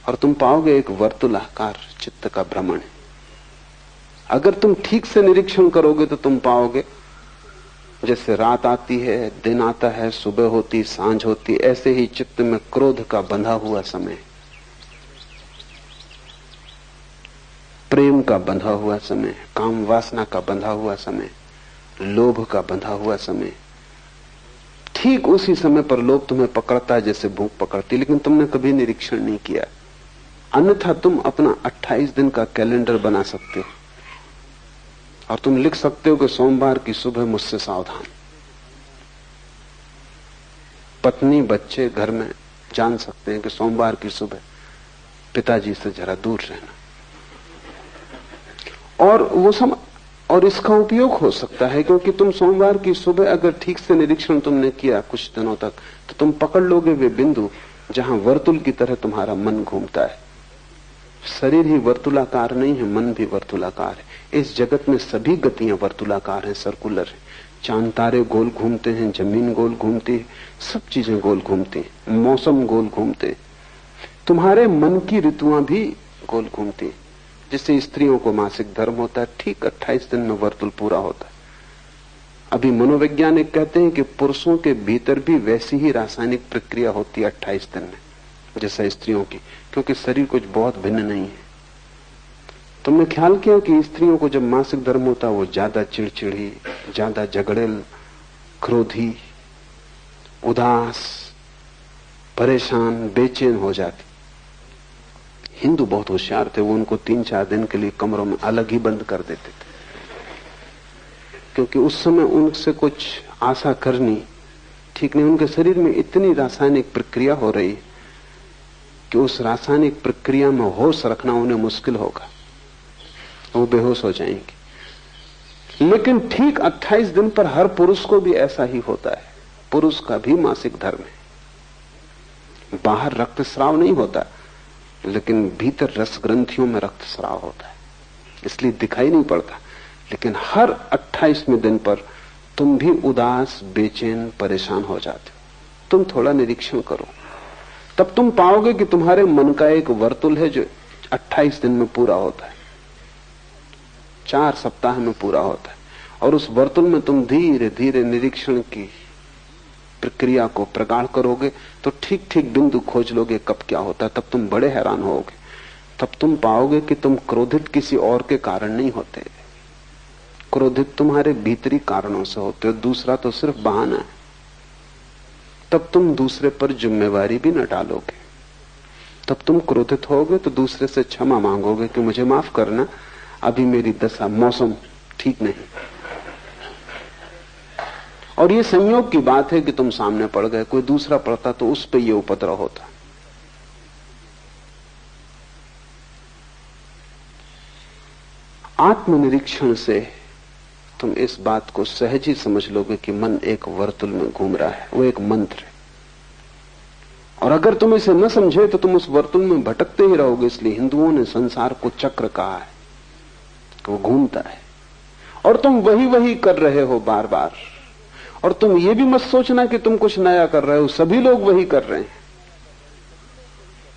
और तुम पाओगे एक वर्तुलाकार चित्त का भ्रमण है। अगर तुम ठीक से निरीक्षण करोगे तो तुम पाओगे जैसे रात आती है, दिन आता है, सुबह होती, सांझ होती, ऐसे ही चित्त में क्रोध का बंधा हुआ समय, प्रेम का बंधा हुआ समय, काम वासना का बंधा हुआ समय, लोभ का बंधा हुआ समय। ठीक उसी समय पर लोभ तुम्हें पकड़ता है जैसे भूख पकड़ती, लेकिन तुमने कभी निरीक्षण नहीं किया। अन्यथा तुम अपना 28 दिन का कैलेंडर बना सकते हो और तुम लिख सकते हो कि सोमवार की सुबह मुझसे सावधान। पत्नी बच्चे घर में जान सकते हैं कि सोमवार की सुबह पिताजी से जरा दूर रहना। और इसका उपयोग हो सकता है, क्योंकि तुम सोमवार की सुबह अगर ठीक से निरीक्षण तुमने किया कुछ दिनों तक, तो तुम पकड़ लोगे वे बिंदु जहां वर्तुल की तरह तुम्हारा मन घूमता है। शरीर ही वर्तुलाकार नहीं है, मन भी वर्तुलाकार है। इस जगत में सभी गतियां वर्तुलाकार हैं, सर्कुलर है। चांद तारे गोल घूमते हैं, जमीन गोल घूमती है, सब चीजें गोल घूमती हैं, मौसम गोल घूमते हैं। तुम्हारे मन की ऋतुआं भी गोल घूमती हैं। जिससे स्त्रियों को मासिक धर्म होता है, ठीक 28 दिन में वर्तुल पूरा होता है। अभी मनोवैज्ञानिक कहते हैं कि पुरुषों के भीतर भी वैसी ही रासायनिक प्रक्रिया होती है 28 दिन में जैसा स्त्रियों की, क्योंकि शरीर कुछ बहुत भिन्न नहीं है। तुमने ख्याल किया कि स्त्रियों को जब मासिक धर्म होता है वो ज्यादा चिड़चिड़ी, ज्यादा झगड़ेल, क्रोधी, उदास, परेशान, बेचैन हो जाती। हिंदू बहुत होशियार थे, वो उनको 3-4 दिन के लिए कमरों में अलग ही बंद कर देते थे, क्योंकि उस समय उनसे कुछ आशा करनी ठीक नहीं। उनके शरीर में इतनी रासायनिक प्रक्रिया हो रही कि उस रासायनिक प्रक्रिया में होश रखना उन्हें मुश्किल होगा, वो बेहोश हो जाएंगे। लेकिन ठीक 28 दिन पर हर पुरुष को भी ऐसा ही होता है। पुरुष का भी मासिक धर्म है। बाहर रक्तस्राव नहीं होता, लेकिन भीतर रस ग्रंथियों में रक्तस्राव होता है, इसलिए दिखाई नहीं पड़ता। लेकिन हर 28वें दिन पर तुम भी उदास, बेचैन, परेशान हो जाते हो। तुम थोड़ा निरीक्षण करो, तब तुम पाओगे कि तुम्हारे मन का एक वर्तुल है जो 28 दिन में पूरा होता है, 4 सप्ताह में पूरा होता है। और उस वर्तुल में तुम धीरे धीरे निरीक्षण की प्रक्रिया को प्रगाढ़ करोगे तो ठीक ठीक बिंदु खोज लोगे कब क्या होता है। तब तुम बड़े हैरान होगे। तब तुम पाओगे कि तुम क्रोधित किसी और के कारण नहीं होते, क्रोधित तुम्हारे भीतरी कारणों से होते हो, दूसरा तो सिर्फ बहाना है। तब तुम दूसरे पर जिम्मेवारी भी न डालोगे। तब तुम क्रोधित होगे तो दूसरे से क्षमा मांगोगे कि मुझे माफ करना, अभी मेरी दशा, मौसम ठीक नहीं। और ये संयोग की बात है कि तुम सामने पड़ गए, कोई दूसरा पड़ता तो उस पे ये उपद्रव होता। आत्मनिरीक्षण से तुम इस बात को सहज ही समझ लोगे कि मन एक वर्तुल में घूम रहा है, वो एक मंत्र है। और अगर तुम इसे न समझे तो तुम उस वर्तुल में भटकते ही रहोगे। इसलिए हिंदुओं ने संसार को चक्र कहा है कि वो घूमता है और तुम वही वही कर रहे हो बार बार। और तुम ये भी मत सोचना कि तुम कुछ नया कर रहे हो, सभी लोग वही कर रहे हैं।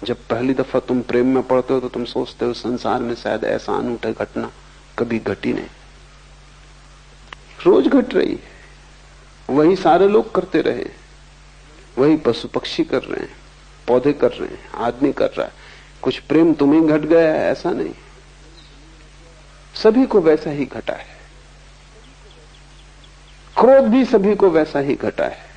जब पहली दफा तुम प्रेम में पड़ते हो तो तुम सोचते हो संसार में शायद ऐसा अनूठा घटना कभी घटी नहीं, रोज घट रही है। वही सारे लोग करते रहे, वही पशु पक्षी कर रहे हैं, पौधे कर रहे हैं, आदमी कर रहा है। कुछ प्रेम तुम्हें घट गया है ऐसा नहीं, सभी को वैसा ही घटा है। क्रोध भी सभी को वैसा ही घटा है।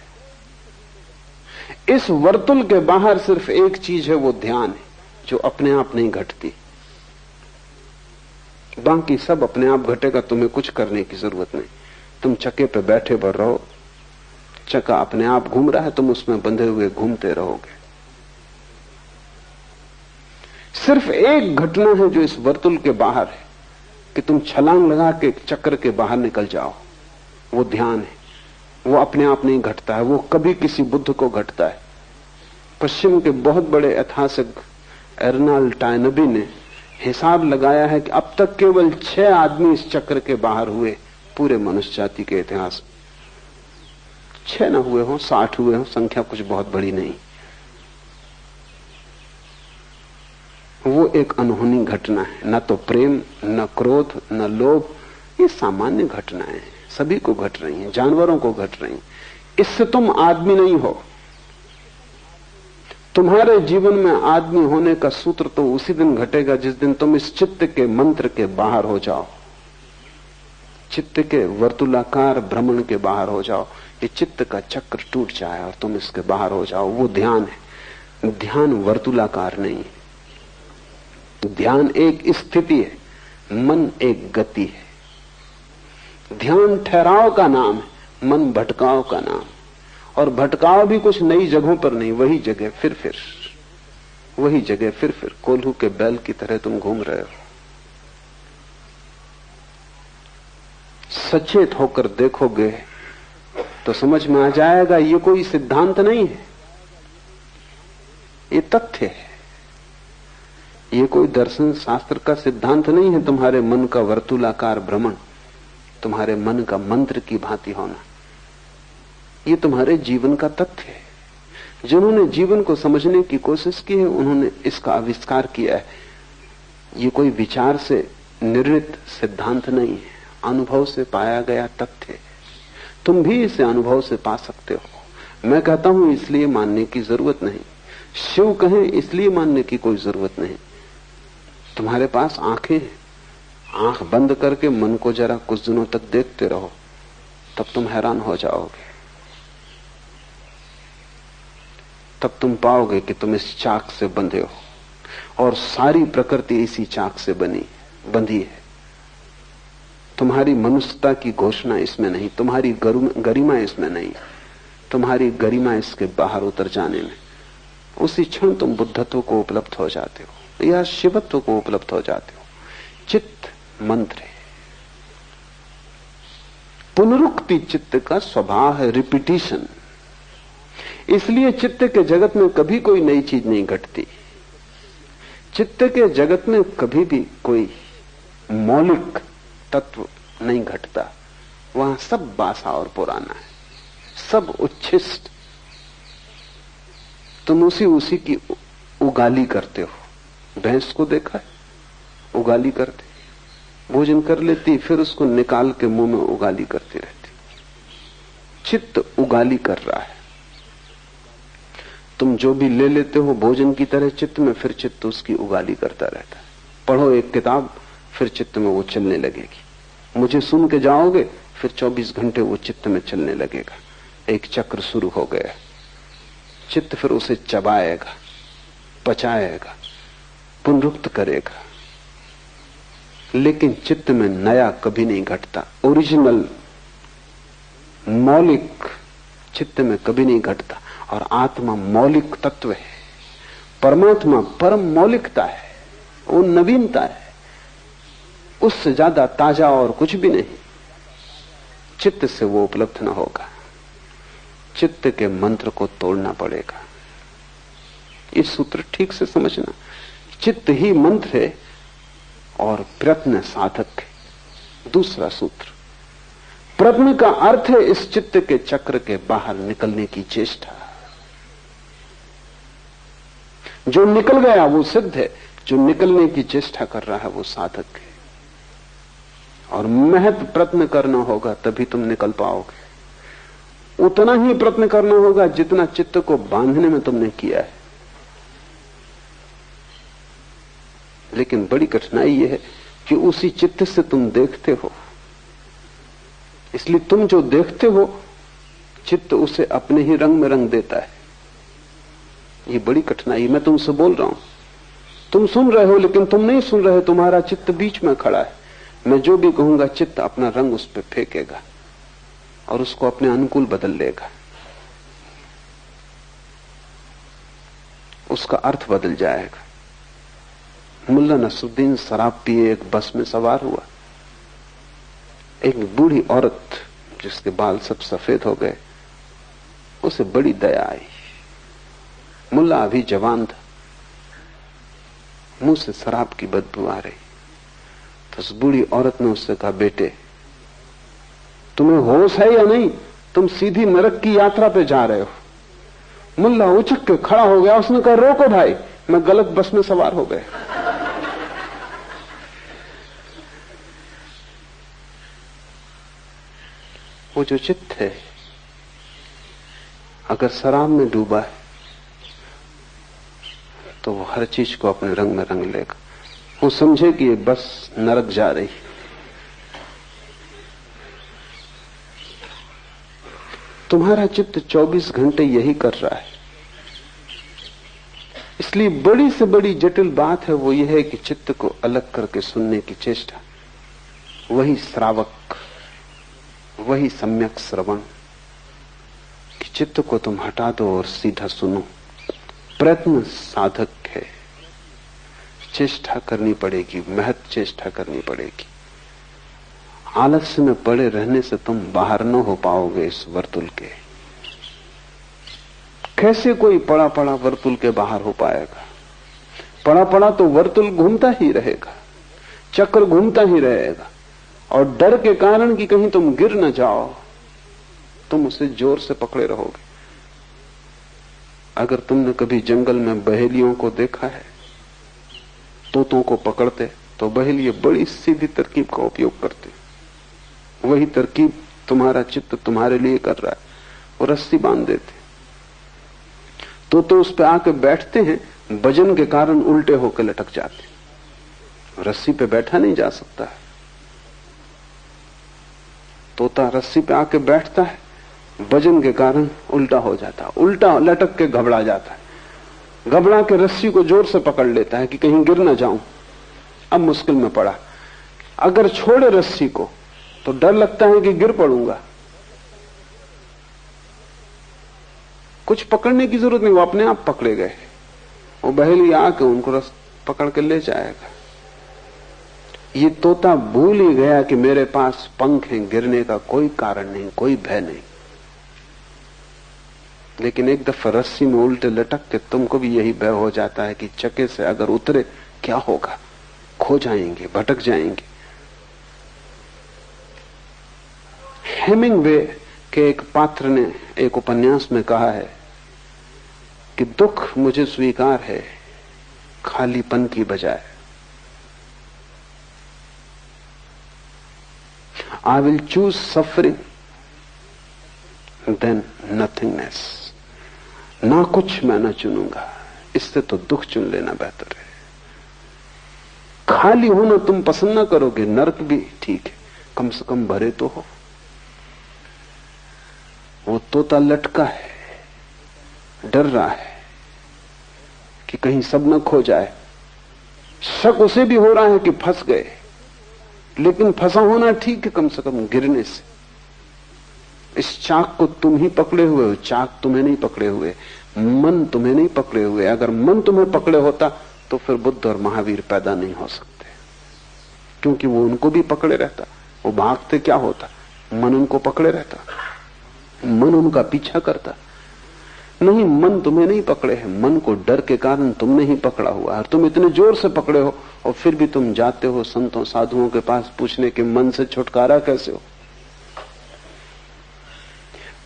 इस वर्तुल के बाहर सिर्फ एक चीज है, वो ध्यान है, जो अपने आप नहीं घटती। बाकी सब अपने आप घटेगा, तुम्हें कुछ करने की जरूरत नहीं। तुम चक्के पे बैठे पर रहो, चक्का अपने आप घूम रहा है, तुम उसमें बंधे हुए घूमते रहोगे। सिर्फ एक घटना है जो इस वर्तुल के बाहर है, कि तुम छलांग लगा के चक्र के बाहर निकल जाओ, वो ध्यान है। वो अपने आप नहीं घटता है, वो कभी किसी बुद्ध को घटता है। पश्चिम के बहुत बड़े ऐतिहासिक एर्नाल्ड टायनबी ने हिसाब लगाया है कि अब तक केवल 6 आदमी इस चक्र के बाहर हुए पूरे मनुष्य जाति के इतिहास में। 6 न हुए हों, 60 हुए हों, संख्या कुछ बहुत बड़ी नहीं। वो एक अनहोनी घटना है। न तो प्रेम, न क्रोध, न लोभ, ये सामान्य घटनाएं हैं, सभी को घट रही हैं, जानवरों को घट रही हैं। इससे तुम आदमी नहीं हो। तुम्हारे जीवन में आदमी होने का सूत्र तो उसी दिन घटेगा जिस दिन तुम इस चित्त के मंत्र के बाहर हो जाओ, चित्त के वर्तुलाकार भ्रमण के बाहर हो जाओ। ये चित्त का चक्र टूट जाए और तुम इसके बाहर हो जाओ। वो ध्यान है। ध्यान वर्तुलाकार नहीं है। ध्यान एक स्थिति है, मन एक गति है। ध्यान ठहराव का नाम है, मन भटकाव का नाम। और भटकाव भी कुछ नई जगहों पर नहीं, वही जगह फिर वही जगह फिर कोल्हू के बैल की तरह तुम घूम रहे हो। सचेत होकर देखोगे तो समझ में आ जाएगा, ये कोई सिद्धांत नहीं है, ये तथ्य है। ये कोई दर्शन शास्त्र का सिद्धांत नहीं है। तुम्हारे मन का वर्तुलाकार भ्रमण, तुम्हारे मन का मंत्र की भांति होना, ये तुम्हारे जीवन का तथ्य है। जिन्होंने जीवन को समझने की कोशिश की है, उन्होंने इसका आविष्कार किया है। ये कोई विचार से निर्णित सिद्धांत नहीं है, अनुभव से पाया गया तथ्य है। तुम भी इसे अनुभव से पा सकते हो। मैं कहता हूं इसलिए मानने की जरूरत नहीं, शिव कहें इसलिए मानने की कोई जरूरत नहीं। तुम्हारे पास आंखें हैं, आंख बंद करके मन को जरा कुछ दिनों तक देखते रहो, तब तुम हैरान हो जाओगे। तब तुम पाओगे कि तुम इस चाक से बंधे हो और सारी प्रकृति इसी चाक से बंधी है। तुम्हारी मनुष्यता की घोषणा इसमें नहीं, तुम्हारी गरिमा इसमें नहीं, तुम्हारी गरिमा इसके बाहर उतर जाने में। उसी क्षण तुम बुद्धत्व को उपलब्ध हो जाते हो या शिवत्व को उपलब्ध हो जाते हो। चित्त मंत्र है, पुनरुक्ति चित्त का स्वभाव है, रिपीटिशन। इसलिए चित्त के जगत में कभी कोई नई चीज नहीं घटती। चित्त के जगत में कभी भी कोई मौलिक तत्व नहीं घटता। वहां सब बासा और पुराना है, सब उच्छिष्ट। तुम उसी की उगाली करते हो। भैंस को देखा है, उगाली करते, भोजन कर लेती, फिर उसको निकाल के मुंह में उगाली करती रहती। चित्त उगाली कर रहा है। तुम जो भी ले लेते हो भोजन की तरह चित्त में, फिर चित्त उसकी उगाली करता रहता है। पढ़ो एक किताब, फिर चित्त में वो चलने लगेगी। मुझे सुन के जाओगे, फिर 24 घंटे वो चित्त में चलने लगेगा। एक चक्र शुरू हो गया। चित्त फिर उसे चबाएगा, पचाएगा, पुनरुक्त करेगा। लेकिन चित्त में नया कभी नहीं घटता। ओरिजिनल मौलिक चित्त में कभी नहीं घटता। और आत्मा मौलिक तत्व है। परमात्मा परम मौलिकता है, वो नवीनता है। उससे ज्यादा ताजा और कुछ भी नहीं। चित्त से वो उपलब्ध न होगा। चित्त के मंत्र को तोड़ना पड़ेगा। ये सूत्र ठीक से समझना। चित्त ही मंत्र है और प्रयत्न साधक है दूसरा सूत्र। प्रयत्न का अर्थ है इस चित्त के चक्र के बाहर निकलने की चेष्टा। जो निकल गया वो सिद्ध है, जो निकलने की चेष्टा कर रहा है वो साधक है। और महत प्रयत्न करना होगा तभी तुम निकल पाओगे। उतना ही प्रयत्न करना होगा जितना चित्त को बांधने में तुमने किया है। लेकिन बड़ी कठिनाई यह है कि उसी चित्त से तुम देखते हो, इसलिए तुम जो देखते हो चित्त उसे अपने ही रंग में रंग देता है। ये बड़ी कठिनाई। मैं तुमसे बोल रहा हूं, तुम सुन रहे हो लेकिन तुम नहीं सुन रहे, तुम्हारा चित्त बीच में खड़ा है। मैं जो भी कहूंगा चित्त अपना रंग उस पर फेंकेगा और उसको अपने अनुकूल बदल लेगा, उसका अर्थ बदल जाएगा। मुल्ला नसरुद्दीन शराब पिए एक बस में सवार हुआ। एक बूढ़ी औरत जिसके बाल सब सफेद हो गए, उसे बड़ी दया आई। मुल्ला अभी जवान था, मुंह से शराब की बदबू आ रही। तो उस बूढ़ी औरत ने उससे कहा, बेटे तुम्हें होश है या नहीं? तुम सीधी नरक की यात्रा पे जा रहे हो। मुल्ला उछक के खड़ा हो गया। उसने कहा, रोको भाई, मैं गलत बस में सवार हो गए। वो जो चित्त है अगर शराब में डूबा है तो वो हर चीज को अपने रंग में रंग लेगा। वो समझे कि ये बस नरक जा रही। तुम्हारा चित्त 24 घंटे यही कर रहा है। इसलिए बड़ी से बड़ी जटिल बात है वो ये है कि चित्त को अलग करके सुनने की चेष्टा। वही श्रावक, वही सम्यक श्रवण कि चित्त को तुम हटा दो और सीधा सुनो। प्रयत्न साधक है, चेष्टा करनी पड़ेगी, महत चेष्टा करनी पड़ेगी। आलस्य में पड़े रहने से तुम बाहर न हो पाओगे इस वर्तुल के। कैसे कोई पड़ा पड़ा वर्तुल के बाहर हो पाएगा? पड़ा पड़ा तो वर्तुल घूमता ही रहेगा, चक्र घूमता ही रहेगा, और डर के कारण कि कहीं तुम गिर न जाओ तुम उसे जोर से पकड़े रहोगे। अगर तुमने कभी जंगल में बहेलियों को देखा है, तोतों को पकड़ते, तो बहेलिये बड़ी सीधी तरकीब का उपयोग करते। वही तरकीब तुम्हारा चित्त तुम्हारे लिए कर रहा है। वो रस्सी बांध देते, तोते उस पे आके बैठते हैं, वजन के कारण उल्टे होकर लटक जाते। रस्सी पे बैठा नहीं जा सकता है। तोता रस्सी पे आके बैठता है, वजन के कारण उल्टा हो जाता है, उल्टा लटक के घबरा जाता है, घबरा के रस्सी को जोर से पकड़ लेता है कि कहीं गिर ना जाऊं। अब मुश्किल में पड़ा। अगर छोड़े रस्सी को तो डर लगता है कि गिर पड़ूंगा। कुछ पकड़ने की जरूरत नहीं, वो अपने आप पकड़े गए। वो बहेली आके उनको पकड़ के ले जाएगा। ये तोता भूल ही गया कि मेरे पास पंख हैं, गिरने का कोई कारण नहीं, कोई भय नहीं। लेकिन एक दफा रस्सी में उल्टे लटक के तुमको भी यही भय हो जाता है कि चक्के से अगर उतरे क्या होगा, खो जाएंगे, भटक जाएंगे। हेमिंगवे के एक पात्र ने एक उपन्यास में कहा है कि दुख मुझे स्वीकार है खालीपन की बजाय। I will choose suffering than nothingness। ना कुछ मैं ना चुनूंगा, इससे तो दुख चुन लेना बेहतर है। खाली होना तुम पसंद ना करोगे, नरक भी ठीक है, कम से कम भरे तो हो। वो तोता लटका है, डर रहा है कि कहीं सब न खो जाए। शक उसे भी हो रहा है कि फंस गए, लेकिन फंसा होना ठीक है, कम से कम गिरने से। इस चाक को तुम ही पकड़े हुए हो, चाक तुम्हें नहीं पकड़े हुए, मन तुम्हें नहीं पकड़े हुए। अगर मन तुम्हें पकड़े होता तो फिर बुद्ध और महावीर पैदा नहीं हो सकते, क्योंकि वो उनको भी पकड़े रहता। वो भागते क्या होता, मन उनको पकड़े रहता, मन उनका पीछा करता। नहीं, मन तुम्हें नहीं पकड़े है, मन को डर के कारण तुमने ही पकड़ा हुआ है। तुम इतने जोर से पकड़े हो और फिर भी तुम जाते हो संतों साधुओं के पास पूछने के मन से छुटकारा कैसे हो।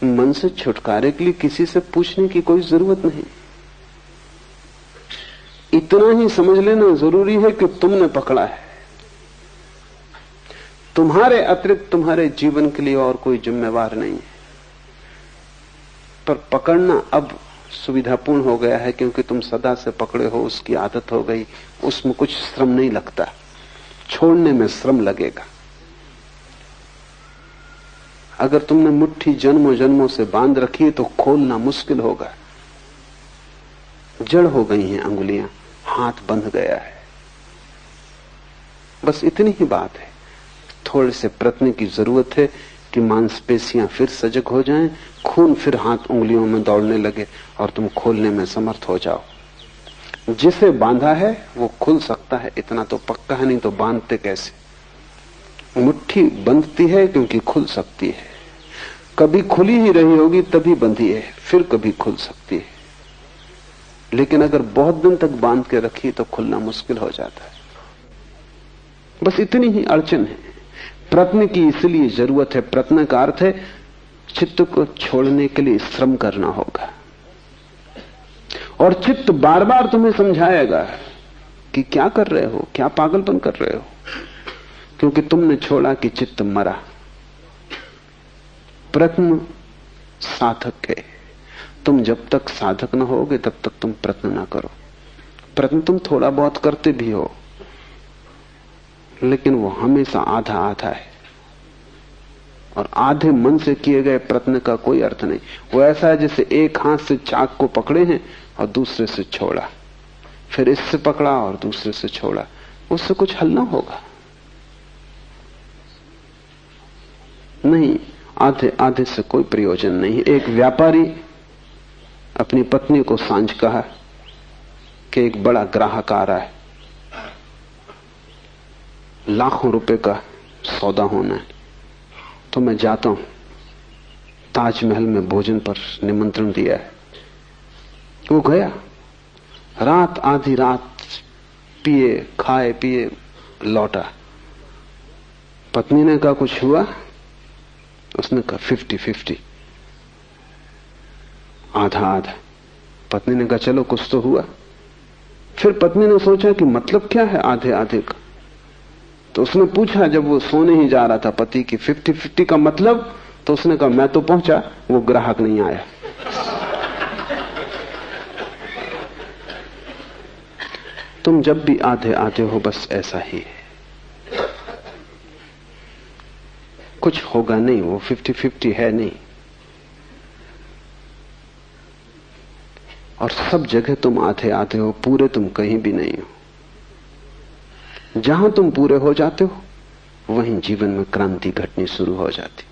मन से छुटकारे के लिए किसी से पूछने की कोई जरूरत नहीं। इतना ही समझ लेना जरूरी है कि तुमने पकड़ा है। तुम्हारे अतिरिक्त तुम्हारे जीवन के लिए और कोई जिम्मेवार नहीं है। पर पकड़ना अब सुविधापूर्ण हो गया है, क्योंकि तुम सदा से पकड़े हो, उसकी आदत हो गई, उसमें कुछ श्रम नहीं लगता, छोड़ने में श्रम लगेगा। अगर तुमने मुट्ठी जन्मों जन्मों से बांध रखी है तो खोलना मुश्किल होगा। जड़ हो गई हैं अंगुलियां, हाथ बंध गया है। बस इतनी ही बात है। थोड़े से प्रयत्न की जरूरत है कि मांसपेशियां फिर सजग हो जाएं, खून फिर हाथ उंगलियों में दौड़ने लगे और तुम खोलने में समर्थ हो जाओ। जिसे बांधा है वो खुल सकता है, इतना तो पक्का है, नहीं तो बांधते कैसे। मुट्ठी बंधती है क्योंकि खुल सकती है। कभी खुली ही रही होगी तभी बंधी है, फिर कभी खुल सकती है। लेकिन अगर बहुत दिन तक बांध के रखी तो खुलना मुश्किल हो जाता है। बस इतनी ही अड़चन है। प्रयत्न की इसलिए जरूरत है। प्रयत्न का अर्थ है चित्त को छोड़ने के लिए श्रम करना होगा, और चित्त बार बार तुम्हें समझाएगा कि क्या कर रहे हो, क्या पागलपन कर रहे हो, क्योंकि तुमने छोड़ा कि चित्त मरा। प्रयत्न साधक है। तुम जब तक साधक न होगे तब तक तुम प्रयत्न ना करो। प्रयत्न तुम थोड़ा बहुत करते भी हो, लेकिन वो हमेशा आधा आधा है, और आधे मन से किए गए प्रयत्न का कोई अर्थ नहीं। वो ऐसा है जैसे एक हाथ से चाक को पकड़े हैं और दूसरे से छोड़ा, फिर इससे पकड़ा और दूसरे से छोड़ा, उससे कुछ हल ना होगा। नहीं, आधे आधे से कोई प्रयोजन नहीं। एक व्यापारी अपनी पत्नी को सांझ कहा कि एक बड़ा ग्राहक आ रहा है, लाखों रुपए का सौदा होना है, तो मैं जाता हूं। ताजमहल में भोजन पर निमंत्रण दिया है। वो गया, रात आधी रात पिए खाए पिए लौटा। पत्नी ने कहा कुछ हुआ? उसने कहा 50-50, आधा आधा। पत्नी ने कहा चलो कुछ तो हुआ। फिर पत्नी ने सोचा कि मतलब क्या है आधे आधे का, तो उसने पूछा जब वो सोने ही जा रहा था पति की 50-50 का मतलब, तो उसने कहा मैं तो पहुंचा, वो ग्राहक नहीं आया। तुम जब भी आधे आधे हो बस ऐसा ही है, कुछ होगा नहीं, वो 50-50 है नहीं। और सब जगह तुम आधे आधे हो, पूरे तुम कहीं भी नहीं हो। जहां तुम पूरे हो जाते हो वहीं जीवन में क्रांति घटनी शुरू हो जाती।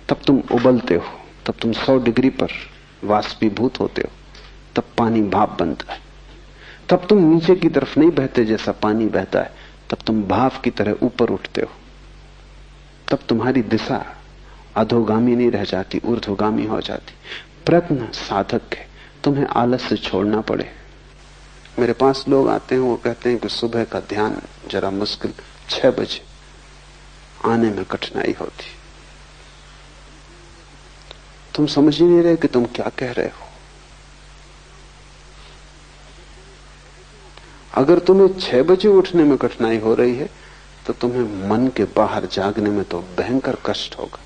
तब तुम उबलते हो, तब तुम 100 डिग्री पर वाष्पीभूत होते हो, तब पानी भाप बनता है। तब तुम नीचे की तरफ नहीं बहते जैसा पानी बहता है, तब तुम भाप की तरह ऊपर उठते हो। तब तुम्हारी दिशा अधोगामी नहीं रह जाती, ऊर्ध्वगामी हो जाती। प्रयत्न साधक है, तुम्हें आलस से छोड़ना पड़े। मेरे पास लोग आते हैं, वो कहते हैं कि सुबह का ध्यान जरा मुश्किल, 6 बजे आने में कठिनाई होती। तुम समझ ही नहीं रहे कि तुम क्या कह रहे हो। अगर तुम्हें 6 बजे उठने में कठिनाई हो रही है तो तुम्हें मन के बाहर जागने में तो भयंकर कष्ट होगा।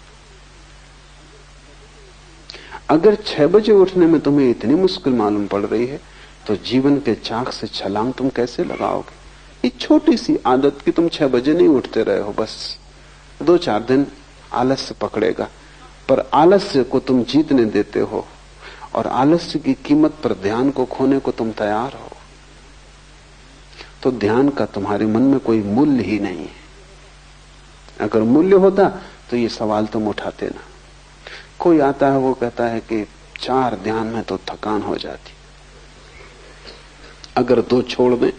अगर 6 बजे उठने में तुम्हें इतनी मुश्किल मालूम पड़ रही है तो जीवन के चाक से छलांग तुम कैसे लगाओगे। ये छोटी सी आदत कि तुम 6 बजे नहीं उठते रहे हो, बस 2-4 दिन आलस्य पकड़ेगा, पर आलस्य को तुम जीतने देते हो और आलस्य की कीमत पर ध्यान को खोने को तुम तैयार हो, तो ध्यान का तुम्हारे मन में कोई मूल्य ही नहीं है। अगर मूल्य होता तो ये सवाल तुम उठाते ना। कोई आता है, वो कहता है कि 4 ध्यान में तो थकान हो जाती, अगर 2 छोड़ दें।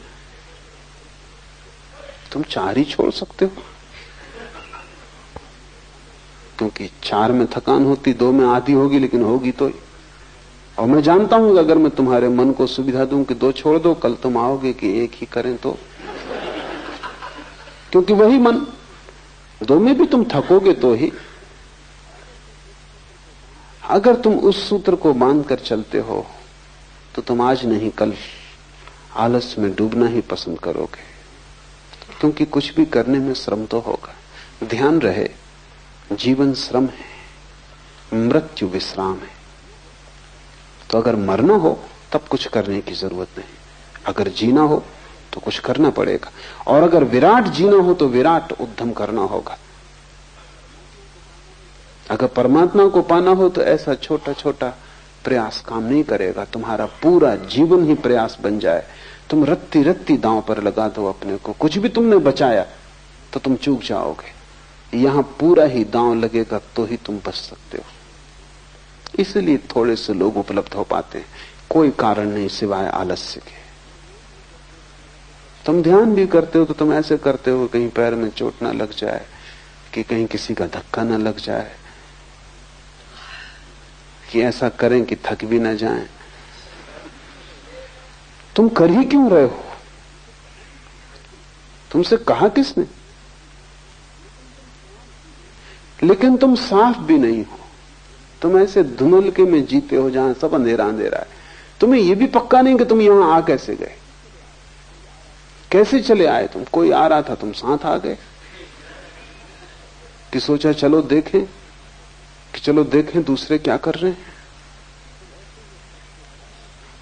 तुम 4 ही छोड़ सकते हो, क्योंकि 4 में थकान होती, 2 में आधी होगी, लेकिन होगी तो। और मैं जानता हूं कि अगर मैं तुम्हारे मन को सुविधा दूं कि 2 छोड़ दो, कल तुम आओगे कि 1 ही करें, तो क्योंकि वही मन, 2 में भी तुम थकोगे तो ही। अगर तुम उस सूत्र को बांध कर चलते हो तो तुम आज नहीं कल आलस में डूबना ही पसंद करोगे, क्योंकि कुछ भी करने में श्रम तो होगा। ध्यान रहे, जीवन श्रम है, मृत्यु विश्राम है। तो अगर मरना हो तब कुछ करने की जरूरत नहीं, अगर जीना हो तो कुछ करना पड़ेगा। और अगर विराट जीना हो तो विराट उद्यम करना होगा। अगर परमात्मा को पाना हो तो ऐसा छोटा छोटा प्रयास काम नहीं करेगा, तुम्हारा पूरा जीवन ही प्रयास बन जाए। तुम रत्ती रत्ती दांव पर लगा दो अपने को, कुछ भी तुमने बचाया तो तुम चूक जाओगे। यहां पूरा ही दांव लगेगा तो ही तुम बच सकते हो। इसलिए थोड़े से लोग उपलब्ध हो पाते हैं, कोई कारण नहीं सिवाय आलस्य के। तुम ध्यान भी करते हो तो तुम ऐसे करते हो कहीं पैर में चोट ना लग जाए, कि कहीं किसी का धक्का ना लग जाए, कि ऐसा करें कि थक भी ना जाएं। तुम कर ही क्यों रहे हो? तुमसे कहा किसने? लेकिन तुम साफ भी नहीं हो, तुम ऐसे धुंधलके में जीते हो जहां सब अंधेरा अंधेरा है। तुम्हें यह भी पक्का नहीं कि तुम यहां आ कैसे गए, कैसे चले आए। तुम कोई आ रहा था, तुम साथ आ गए, कि सोचा चलो देखें, कि चलो देखें दूसरे क्या कर रहे हैं।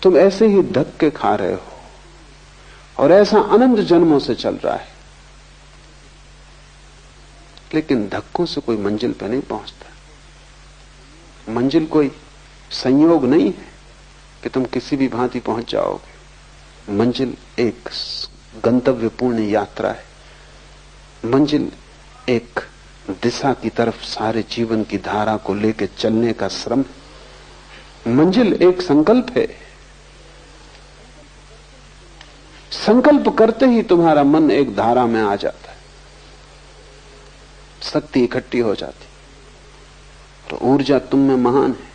तुम ऐसे ही धक्के खा रहे हो और ऐसा अनंत जन्मों से चल रहा है, लेकिन धक्कों से कोई मंजिल पे नहीं पहुंचता। मंजिल कोई संयोग नहीं है कि तुम किसी भी भांति पहुंच जाओगे। मंजिल एक गंतव्यपूर्ण यात्रा है। मंजिल एक दिशा की तरफ सारे जीवन की धारा को लेकर चलने का श्रम। मंजिल एक संकल्प है। संकल्प करते ही तुम्हारा मन एक धारा में आ जाता है, शक्ति इकट्ठी हो जाती, तो ऊर्जा तुम में महान है।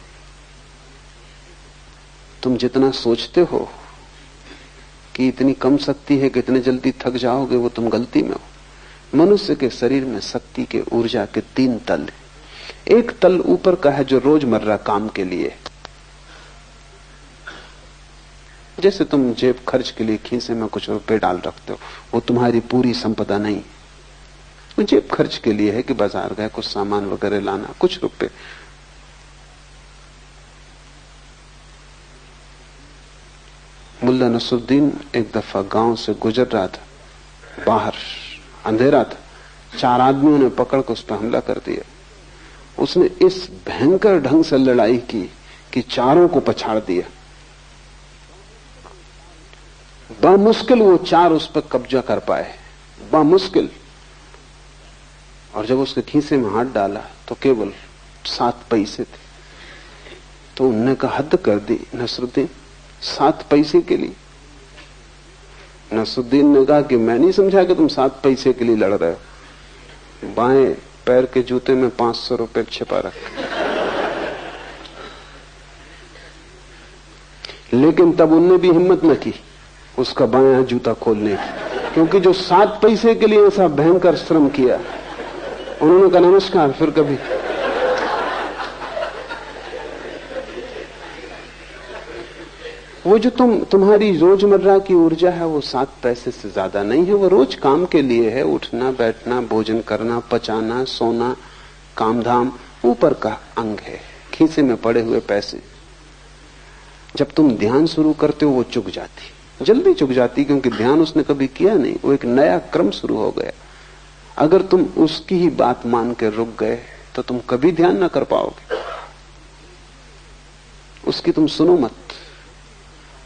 तुम जितना सोचते हो कि इतनी कम शक्ति है कि इतने जल्दी थक जाओगे, वो तुम गलती में हो। मनुष्य के शरीर में शक्ति के, ऊर्जा के 3 तल हैं। एक तल ऊपर का है जो रोजमर्रा काम के लिए, जैसे तुम जेब खर्च के लिए खीसे में कुछ रुपए डाल रखते हो, वो तुम्हारी पूरी संपदा नहीं। वो जेब खर्च के लिए है कि बाजार गए कुछ सामान वगैरह लाना, कुछ रुपए। मुल्ला नसरुद्दीन एक दफा गांव से गुजर रहा था, बाहर अंधेरा था, 4 आदमियों ने पकड़ कर उस पर हमला कर दिया। उसने इस भयंकर ढंग से लड़ाई की कि चारों को पछाड़ दिया। बामुश्किल वो 4 उस पर कब्जा कर पाए, बामुश्किल। और जब उसके खीसे में हाथ डाला तो केवल 7 पैसे थे। तो उनने कहा हद कर दी नसरुद्दीन, 7 पैसे के लिए। नसरुद्दीन ने कहा कि मैं नहीं समझा कि तुम 7 पैसे के लिए लड़ रहे हो। बाएं पैर के जूते में 500 रुपए छिपा रखे। लेकिन तब उनने भी हिम्मत न की उसका बायां जूता खोलने की, क्योंकि जो 7 पैसे के लिए ऐसा भयंकर श्रम किया, उन्होंने कहा नमस्कार, फिर कभी। वो जो तुम्हारी रोजमर्रा की ऊर्जा है वो 7 पैसे से ज्यादा नहीं है। वो रोज काम के लिए है, उठना बैठना, भोजन करना, पचाना, सोना, कामधाम, ऊपर का अंग है, खीसे में पड़े हुए पैसे। जब तुम ध्यान शुरू करते हो वो चुक जाती, जल्दी चुक जाती, क्योंकि ध्यान उसने कभी किया नहीं, वो एक नया क्रम शुरू हो गया। अगर तुम उसकी ही बात मान के रुक गए तो तुम कभी ध्यान ना कर पाओगे। उसकी तुम सुनो मत।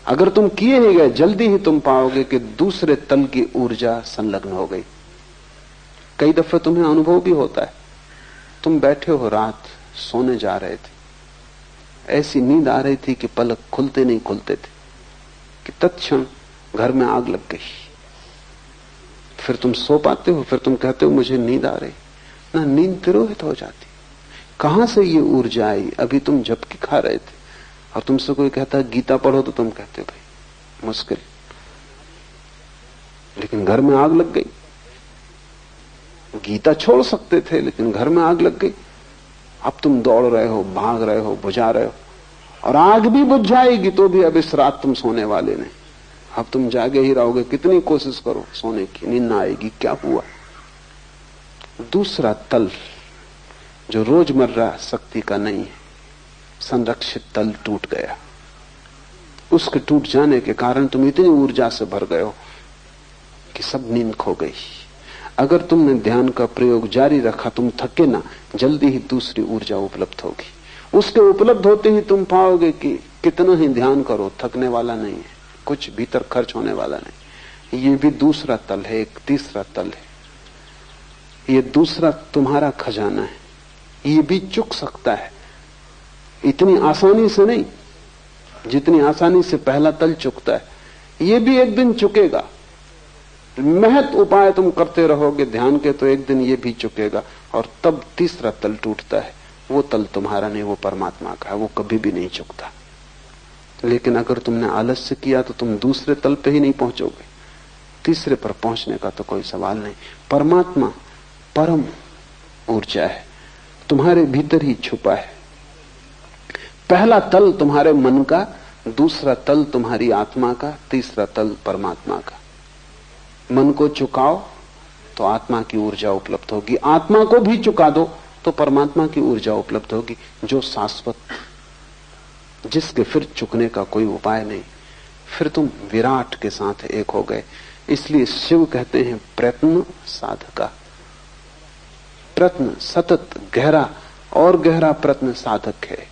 अगर तुम किए ही गए, जल्दी ही तुम पाओगे कि दूसरे तल की ऊर्जा संलग्न हो गई। कई दफे तुम्हें अनुभव भी होता है, तुम बैठे हो, रात सोने जा रहे थे, ऐसी नींद आ रही थी कि पलक खुलते नहीं खुलते थे, कि तत्क्षण घर में आग लग गई। फिर तुम सो पाते हो, फिर तुम कहते हो मुझे नींद आ रही ना, नींद तिरोहित हो जाती। कहां से ये ऊर्जा आई? अभी तुम झपकी खा रहे थे और तुमसे कोई कहता गीता पढ़ो तो तुम कहते भाई मुश्किल, लेकिन घर में आग लग गई। गीता छोड़ सकते थे, लेकिन घर में आग लग गई। अब तुम दौड़ रहे हो, भाग रहे हो, बुझा रहे हो, और आग भी बुझ जाएगी तो भी अब इस रात तुम सोने वाले नहीं। अब तुम जागे ही रहोगे, कितनी कोशिश करो सोने की, नींद ना आएगी। क्या हुआ? दूसरा तल जो रोजमर्रा शक्ति का नहीं है, संरक्षित तल टूट गया। उसके टूट जाने के कारण तुम इतनी ऊर्जा से भर गए हो कि सब नींद खो गई। अगर तुमने ध्यान का प्रयोग जारी रखा, तुम थके ना, जल्दी ही दूसरी ऊर्जा उपलब्ध होगी। उसके उपलब्ध होते ही तुम पाओगे कि कितना ही ध्यान करो थकने वाला नहीं है, कुछ भीतर खर्च होने वाला नहीं। ये भी दूसरा तल है, एक तीसरा तल है। ये दूसरा तुम्हारा खजाना है, ये भी चुक सकता है, इतनी आसानी से नहीं जितनी आसानी से पहला तल चुकता है। ये भी एक दिन चुकेगा। महत उपाय तुम करते रहोगे ध्यान के, तो एक दिन ये भी चुकेगा, और तब तीसरा तल टूटता है। वो तल तुम्हारा नहीं, वो परमात्मा का है, वो कभी भी नहीं चुकता। लेकिन अगर तुमने आलस्य किया तो तुम दूसरे तल पे ही नहीं पहुंचोगे, तीसरे पर पहुंचने का तो कोई सवाल नहीं। परमात्मा परम ऊर्जा है, तुम्हारे भीतर ही छुपा है। पहला तल तुम्हारे मन का, दूसरा तल तुम्हारी आत्मा का, तीसरा तल परमात्मा का। मन को चुकाओ तो आत्मा की ऊर्जा उपलब्ध होगी, आत्मा को भी चुका दो तो परमात्मा की ऊर्जा उपलब्ध होगी, जो शाश्वत, जिसके फिर चुकने का कोई उपाय नहीं। फिर तुम विराट के साथ एक हो गए। इसलिए शिव कहते हैं प्रयत्न साधका। प्रयत्न सतत गहरा और गहरा प्रयत्न साधक है।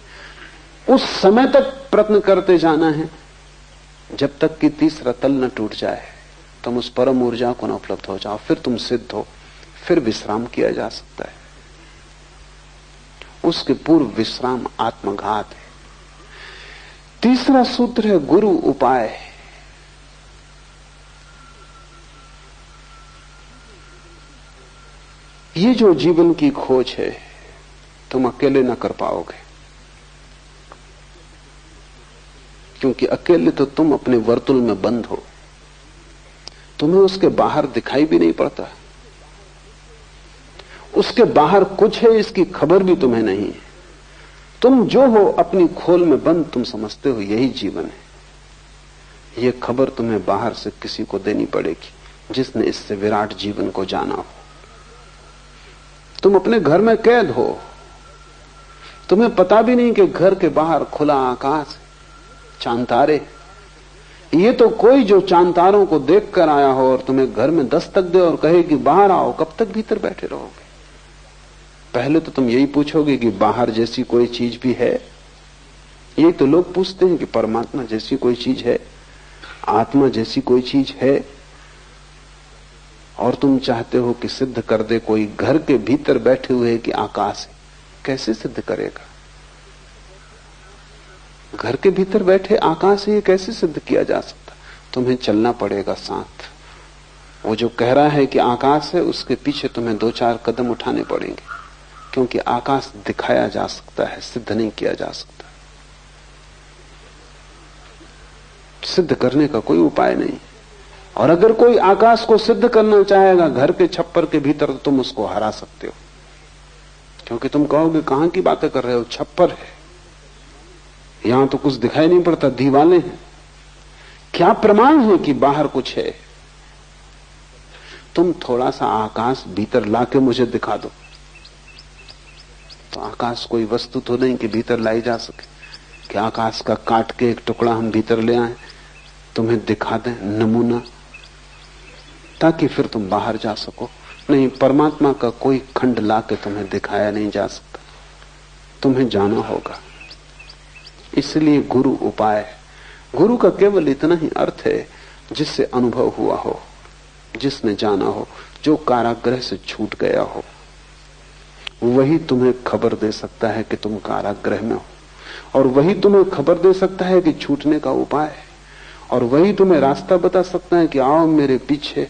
उस समय तक प्रयत्न करते जाना है जब तक कि तीसरा तल न टूट जाए, तुम उस परम ऊर्जा को न उपलब्ध हो जाओ, फिर तुम सिद्ध हो, फिर विश्राम किया जा सकता है। उसके पूर्व विश्राम आत्मघात है। तीसरा सूत्र है गुरु उपाय। ये जो जीवन की खोज है तुम अकेले न कर पाओगे, क्योंकि अकेले तो तुम अपने वर्तुल में बंद हो, तुम्हें उसके बाहर दिखाई भी नहीं पड़ता, उसके बाहर कुछ है इसकी खबर भी तुम्हें नहीं है। तुम जो हो अपनी खोल में बंद, तुम समझते हो यही जीवन है। यह खबर तुम्हें बाहर से किसी को देनी पड़ेगी जिसने इससे विराट जीवन को जाना हो। तुम अपने घर में कैद हो, तुम्हें पता भी नहीं कि घर के बाहर खुला आकाश, चांद तारे। ये तो कोई जो चांद तारों को देख कर आया हो और तुम्हें घर में दस्तक दे और कहे कि बाहर आओ, कब तक भीतर बैठे रहोगे? पहले तो तुम यही पूछोगे कि बाहर जैसी कोई चीज भी है। यही तो लोग पूछते हैं कि परमात्मा जैसी कोई चीज है, आत्मा जैसी कोई चीज है, और तुम चाहते हो कि सिद्ध कर दे कोई घर के भीतर बैठे हुए कि आकाश है। कैसे सिद्ध करेगा? घर के भीतर बैठे आकाश है, ये कैसे सिद्ध किया जा सकता? तुम्हें चलना पड़ेगा साथ। वो जो कह रहा है कि आकाश है, उसके पीछे तुम्हें 2-4 कदम उठाने पड़ेंगे, क्योंकि आकाश दिखाया जा सकता है, सिद्ध नहीं किया जा सकता। सिद्ध करने का कोई उपाय नहीं। और अगर कोई आकाश को सिद्ध करना चाहेगा घर के छप्पर के भीतर, तो तुम उसको हरा सकते हो, क्योंकि तुम कहोगे कहां की बातें कर रहे हो, छप्पर है, यहां तो कुछ दिखाई नहीं पड़ता, दीवालें हैं, क्या प्रमाण है कि बाहर कुछ है? तुम थोड़ा सा आकाश भीतर लाके मुझे दिखा दो, तो आकाश कोई वस्तु तो नहीं कि भीतर लाई जा सके, कि आकाश का काट के एक टुकड़ा हम भीतर ले आए, तुम्हें दिखा दें नमूना, ताकि फिर तुम बाहर जा सको। नहीं, परमात्मा का कोई खंड लाके तुम्हें दिखाया नहीं जा सकता, तुम्हें जाना होगा। इसलिए गुरु उपाय। गुरु का केवल इतना ही अर्थ है जिससे अनुभव हुआ हो, जिसने जाना हो, जो कारागृह से छूट गया हो, वही तुम्हें खबर दे सकता है कि तुम कारागृह में हो, और वही तुम्हें खबर दे सकता है कि छूटने का उपाय है, और वही तुम्हें रास्ता बता सकता है कि आओ मेरे पीछे,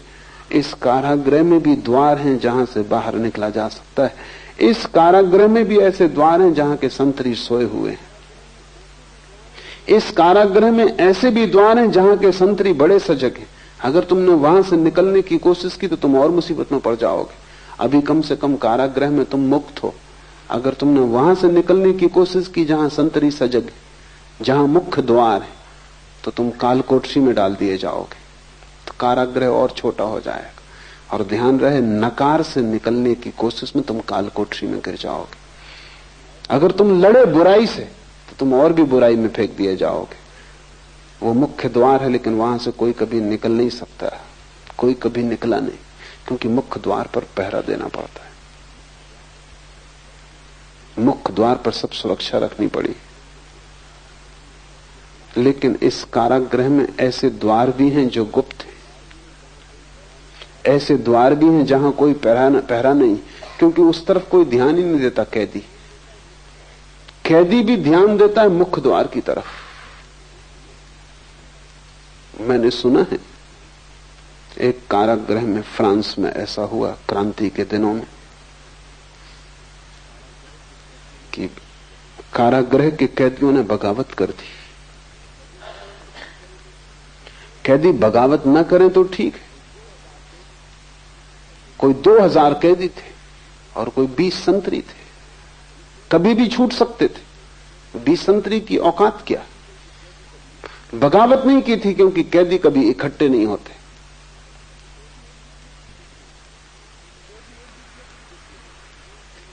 इस कारागृह में भी द्वार हैं जहां से बाहर निकला जा सकता है। इस कारागृह में भी ऐसे द्वार हैं जहां के संतरी सोए हुए हैं। इस कारागृह में ऐसे भी द्वार हैं जहां के संतरी बड़े सजग हैं। अगर तुमने वहां से निकलने की कोशिश की तो तुम और मुसीबत में पड़ जाओगे। अभी कम से कम कारागृह में तुम मुक्त हो। अगर तुमने वहां से निकलने की कोशिश की जहां संतरी सजग है, जहां मुख्य द्वार है, तो तुम कालकोठरी में डाल दिए जाओगे, तो कारागृह और छोटा हो जाएगा। और ध्यान रहे, नकार से निकलने की कोशिश में तुम कालकोठरी में गिर जाओगे। अगर तुम लड़े बुराई से तो तुम और भी बुराई में फेंक दिए जाओगे। वो मुख्य द्वार है, लेकिन वहां से कोई कभी निकल नहीं सकता, कोई कभी निकला नहीं, क्योंकि मुख्य द्वार पर पहरा देना पड़ता है। मुख्य द्वार पर सब सुरक्षा रखनी पड़ी। लेकिन इस कारागृह में ऐसे द्वार भी हैं जो गुप्त हैं, ऐसे द्वार भी हैं जहां कोई पहरा नहीं, क्योंकि उस तरफ कोई ध्यान ही नहीं देता। कैदी भी ध्यान देता है मुख्य द्वार की तरफ। मैंने सुना है एक कारागृह में फ्रांस में ऐसा हुआ क्रांति के दिनों में कि कारागृह के कैदियों ने बगावत कर दी। कैदी बगावत न करें तो ठीक है। कोई 2000 कैदी थे और कोई 20 संतरी थे, कभी भी छूट सकते थे। 20 संतरी की औकात क्या? बगावत नहीं की थी क्योंकि कैदी कभी इकट्ठे नहीं होते।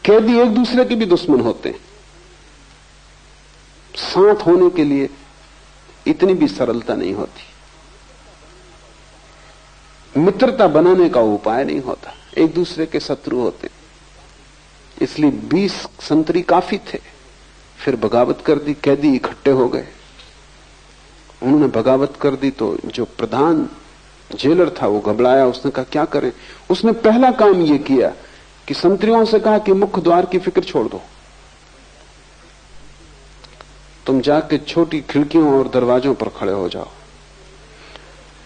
कैदी एक दूसरे के भी दुश्मन होते हैं। साथ होने के लिए इतनी भी सरलता नहीं होती। मित्रता बनाने का उपाय नहीं होता, एक दूसरे के शत्रु होते। इसलिए 20 संतरी काफी थे। फिर बगावत कर दी, कैदी इकट्ठे हो गए। उन्होंने बगावत कर दी तो जो प्रधान जेलर था वो घबराया। उसने कहा क्या करें? उसने पहला काम ये किया कि संतरियों से कहा कि मुख्य द्वार की फिक्र छोड़ दो, तुम जाके छोटी खिड़कियों और दरवाजों पर खड़े हो जाओ।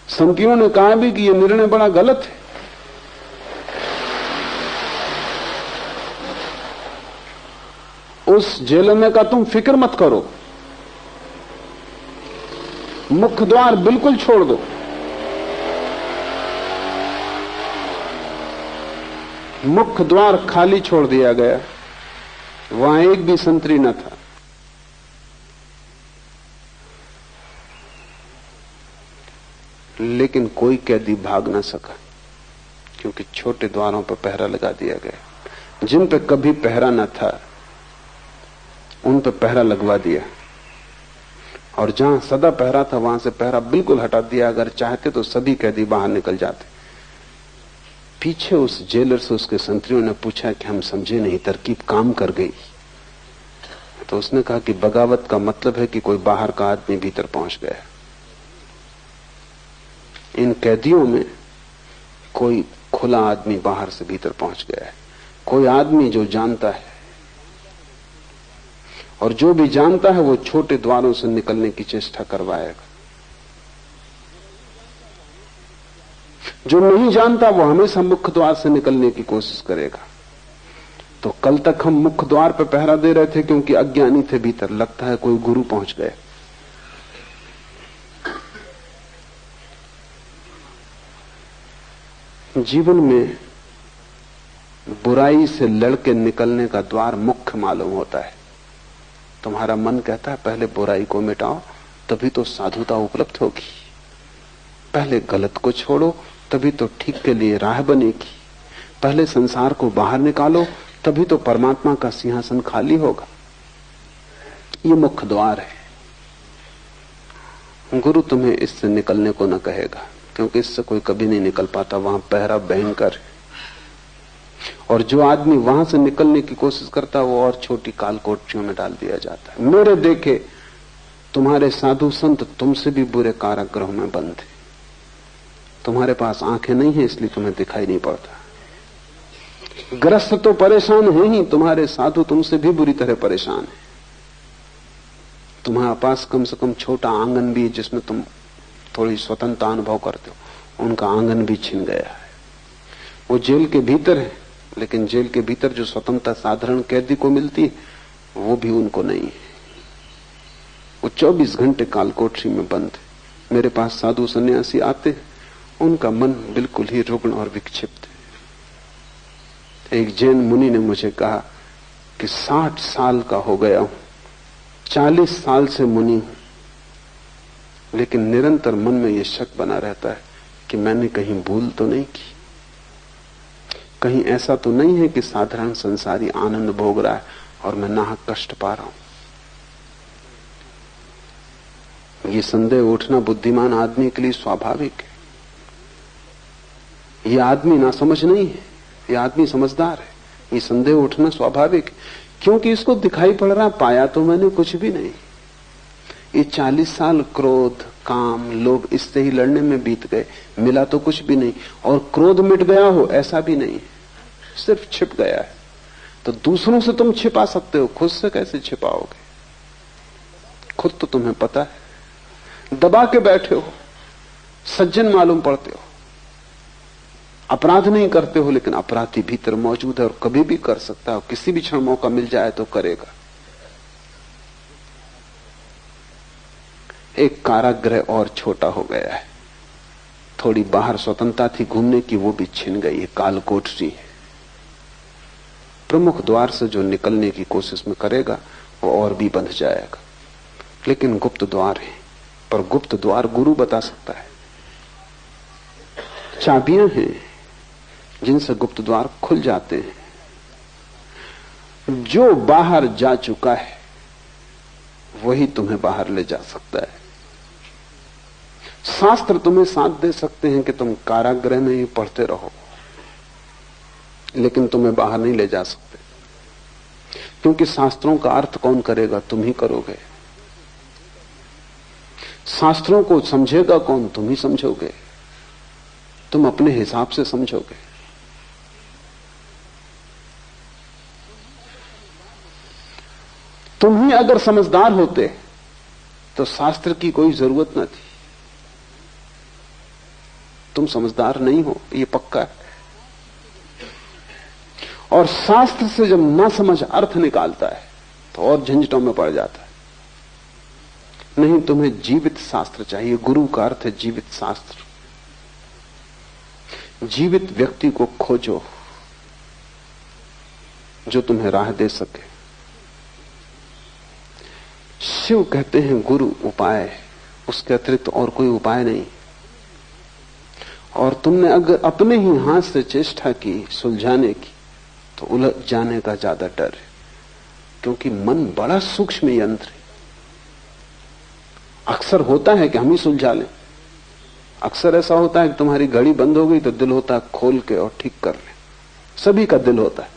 संतरियों ने कहा भी कि यह निर्णय बड़ा गलत है। उस जेलर ने कहा तुम फिक्र मत करो, मुख्य द्वार बिल्कुल छोड़ दो। मुख्य द्वार खाली छोड़ दिया गया, वहां एक भी संतरी न था। लेकिन कोई कैदी भाग ना सका क्योंकि छोटे द्वारों पर पहरा लगा दिया गया। जिन पर कभी पहरा न था उन पर पहरा लगवा दिया, और जहां सदा पहरा था वहां से पहरा बिल्कुल हटा दिया। अगर चाहते तो सभी कैदी बाहर निकल जाते। पीछे उस जेलर से उसके संतरियों ने पूछा कि हम समझे नहीं, तरकीब काम कर गई। तो उसने कहा कि बगावत का मतलब है कि कोई बाहर का आदमी भीतर पहुंच गया। इन कैदियों में कोई खुला आदमी बाहर से भीतर पहुंच गया है, कोई आदमी जो जानता है, और जो भी जानता है वो छोटे द्वारों से निकलने की चेष्टा करवाएगा। जो नहीं जानता वो हमेशा मुख्य द्वार से निकलने की कोशिश करेगा। तो कल तक हम मुख्य द्वार पर पहरा दे रहे थे क्योंकि अज्ञानी थे भीतर, लगता है कोई गुरु पहुंच गए। जीवन में बुराई से लड़के निकलने का द्वार मुख्य मालूम होता है। तुम्हारा मन कहता है पहले बुराई को मिटाओ तभी तो साधुता उपलब्ध होगी, पहले गलत को छोड़ो तभी तो ठीक के लिए राह बनेगी, पहले संसार को बाहर निकालो तभी तो परमात्मा का सिंहासन खाली होगा। ये मुख्य द्वार है। गुरु तुम्हें इससे निकलने को न कहेगा क्योंकि इससे कोई कभी नहीं निकल पाता, वहां पहरा भयंकर है। और जो आदमी वहां से निकलने की कोशिश करता है वो और छोटी काल कोठरियों में डाल दिया जाता है। मेरे देखे तुम्हारे साधु संत तुमसे भी बुरे कारागृहों में बंद है। तुम्हारे पास आंखें नहीं है इसलिए तुम्हें दिखाई नहीं पड़ता। ग्रस्त तो परेशान है ही, तुम्हारे साधु तुमसे भी बुरी तरह परेशान है। तुम्हारे पास कम से कम छोटा आंगन भी है जिसमें तुम थोड़ी स्वतंत्रता अनुभव करते हो, उनका आंगन भी छिन गया है। वो जेल के भीतर है लेकिन जेल के भीतर जो स्वतंत्रता साधारण कैदी को मिलती है वो भी उनको नहीं है। वो 24 घंटे कालकोठरी में बंद है। मेरे पास साधु सन्यासी आते हैं, उनका मन बिल्कुल ही रुग्ण और विक्षिप्त है। एक जैन मुनि ने मुझे कहा कि 60 साल का हो गया हूं, 40 साल से मुनि हूं, लेकिन निरंतर मन में यह शक बना रहता है कि मैंने कहीं भूल तो नहीं की, कहीं ऐसा तो नहीं है कि साधारण संसारी आनंद भोग रहा है और मैं नाहक कष्ट पा रहा हूं। ये संदेह उठना बुद्धिमान आदमी के लिए स्वाभाविक है। ये आदमी ना समझ नहीं है, ये आदमी समझदार है। ये संदेह उठना स्वाभाविक है, क्योंकि इसको दिखाई पड़ रहा, पाया तो मैंने कुछ भी नहीं। ये 40 साल क्रोध, काम, लोभ इससे ही लड़ने में बीत गए, मिला तो कुछ भी नहीं। और क्रोध मिट गया हो ऐसा भी नहीं, सिर्फ छिप गया है। तो दूसरों से तुम छिपा सकते हो, खुद से कैसे छिपाओगे? खुद तो तुम्हें पता है, दबा के बैठे हो, सज्जन मालूम पड़ते हो, अपराध नहीं करते हो, लेकिन अपराधी भीतर मौजूद है और कभी भी कर सकता है। किसी भी क्षण मौका मिल जाए तो करेगा। एक कारागृह और छोटा हो गया है, थोड़ी बाहर स्वतंत्रता थी घूमने की, वो भी छिन गई है, कालकोठरी है। प्रमुख द्वार से जो निकलने की कोशिश में करेगा वो और भी बंध जाएगा। लेकिन गुप्त द्वार है, पर गुप्त द्वार गुरु बता सकता है। चाबियां हैं जिनसे गुप्त द्वार खुल जाते हैं। जो बाहर जा चुका है वही तुम्हें बाहर ले जा सकता है। शास्त्र तुम्हें साथ दे सकते हैं कि तुम कारागृह में ही पढ़ते रहो, लेकिन तुम्हें बाहर नहीं ले जा सकते, क्योंकि शास्त्रों का अर्थ कौन करेगा? तुम ही करोगे। शास्त्रों को समझेगा कौन? तुम ही समझोगे। तुम अपने हिसाब से समझोगे। तुम ही अगर समझदार होते तो शास्त्र की कोई जरूरत न थी। तुम समझदार नहीं हो, ये पक्का है। और शास्त्र से जब ना समझ अर्थ निकालता है तो और झंझटों में पड़ जाता है। नहीं, तुम्हें जीवित शास्त्र चाहिए। गुरु का अर्थ है जीवित शास्त्र। जीवित व्यक्ति को खोजो जो तुम्हें राह दे सके। शिव कहते हैं गुरु उपाय है, उसके अतिरिक्त और कोई उपाय नहीं। और तुमने अगर अपने ही हाथ से चेष्टा की सुलझाने की तो उलझ जाने का ज्यादा डर है, क्योंकि मन बड़ा सूक्ष्म यंत्र है। अक्सर होता है कि हम ही सुलझा लें। अक्सर ऐसा होता है कि तुम्हारी घड़ी बंद हो गई तो दिल होता है खोल के और ठीक कर ले। सभी का दिल होता है,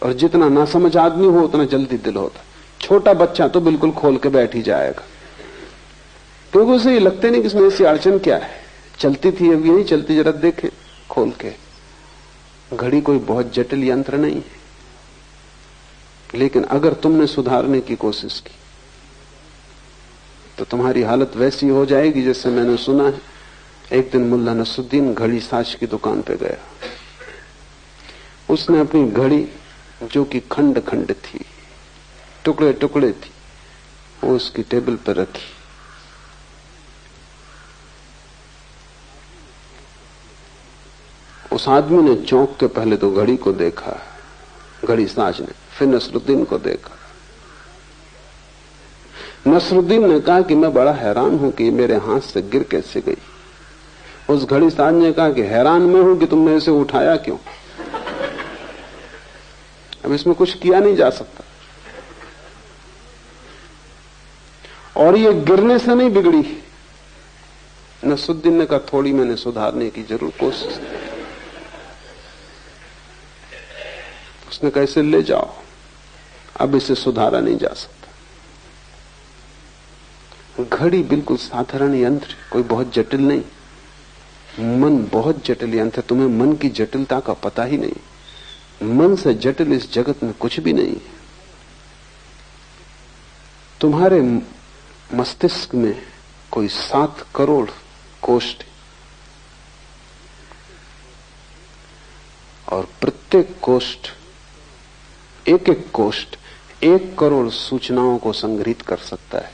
और जितना नासमझ आदमी हो उतना जल्दी दिल होता है। छोटा बच्चा तो बिल्कुल खोल के बैठ ही जाएगा, क्योंकि उसे ये लगते नहीं कि इसमें ऐसी अड़चन क्या है, चलती थी अब ये नहीं चलती, जरा देखे खोल के। घड़ी कोई बहुत जटिल यंत्र नहीं है। लेकिन अगर तुमने सुधारने की कोशिश की तो तुम्हारी हालत वैसी हो जाएगी जैसे मैंने सुना है। एक दिन मुल्ला नसरुद्दीन घड़ी साज की दुकान पे गया। उसने अपनी घड़ी, जो कि खंड खंड थी, टुकड़े टुकड़े थी, वो उसकी टेबल पर रखी। उस आदमी ने चौंक के पहले तो घड़ी को देखा, घड़ी साज ने, फिर नसरुद्दीन को देखा। नसरुद्दीन ने कहा कि मैं बड़ा हैरान हूं कि मेरे हाथ से गिर कैसे गई। उस घड़ी साज ने कहा कि हैरान मैं हूं कि तुमने इसे उठाया क्यों। अब इसमें कुछ किया नहीं जा सकता। और ये गिरने से नहीं बिगड़ी। नसरुद्दीन ने कहा थोड़ी मैंने सुधारने की जरूर कोशिश की। उसने कहा इसे ले जाओ, अब इसे सुधारा नहीं जा सकता। घड़ी बिल्कुल साधारण यंत्र, कोई बहुत जटिल नहीं। मन बहुत जटिल यंत्र है। तुम्हें मन की जटिलता का पता ही नहीं। मन से जटिल इस जगत में कुछ भी नहीं। तुम्हारे मस्तिष्क में कोई 7 करोड़ कोष्ठ, और प्रत्येक कोष्ठ, एक एक कोष्ठ 1 करोड़ सूचनाओं को संग्रहित कर सकता है।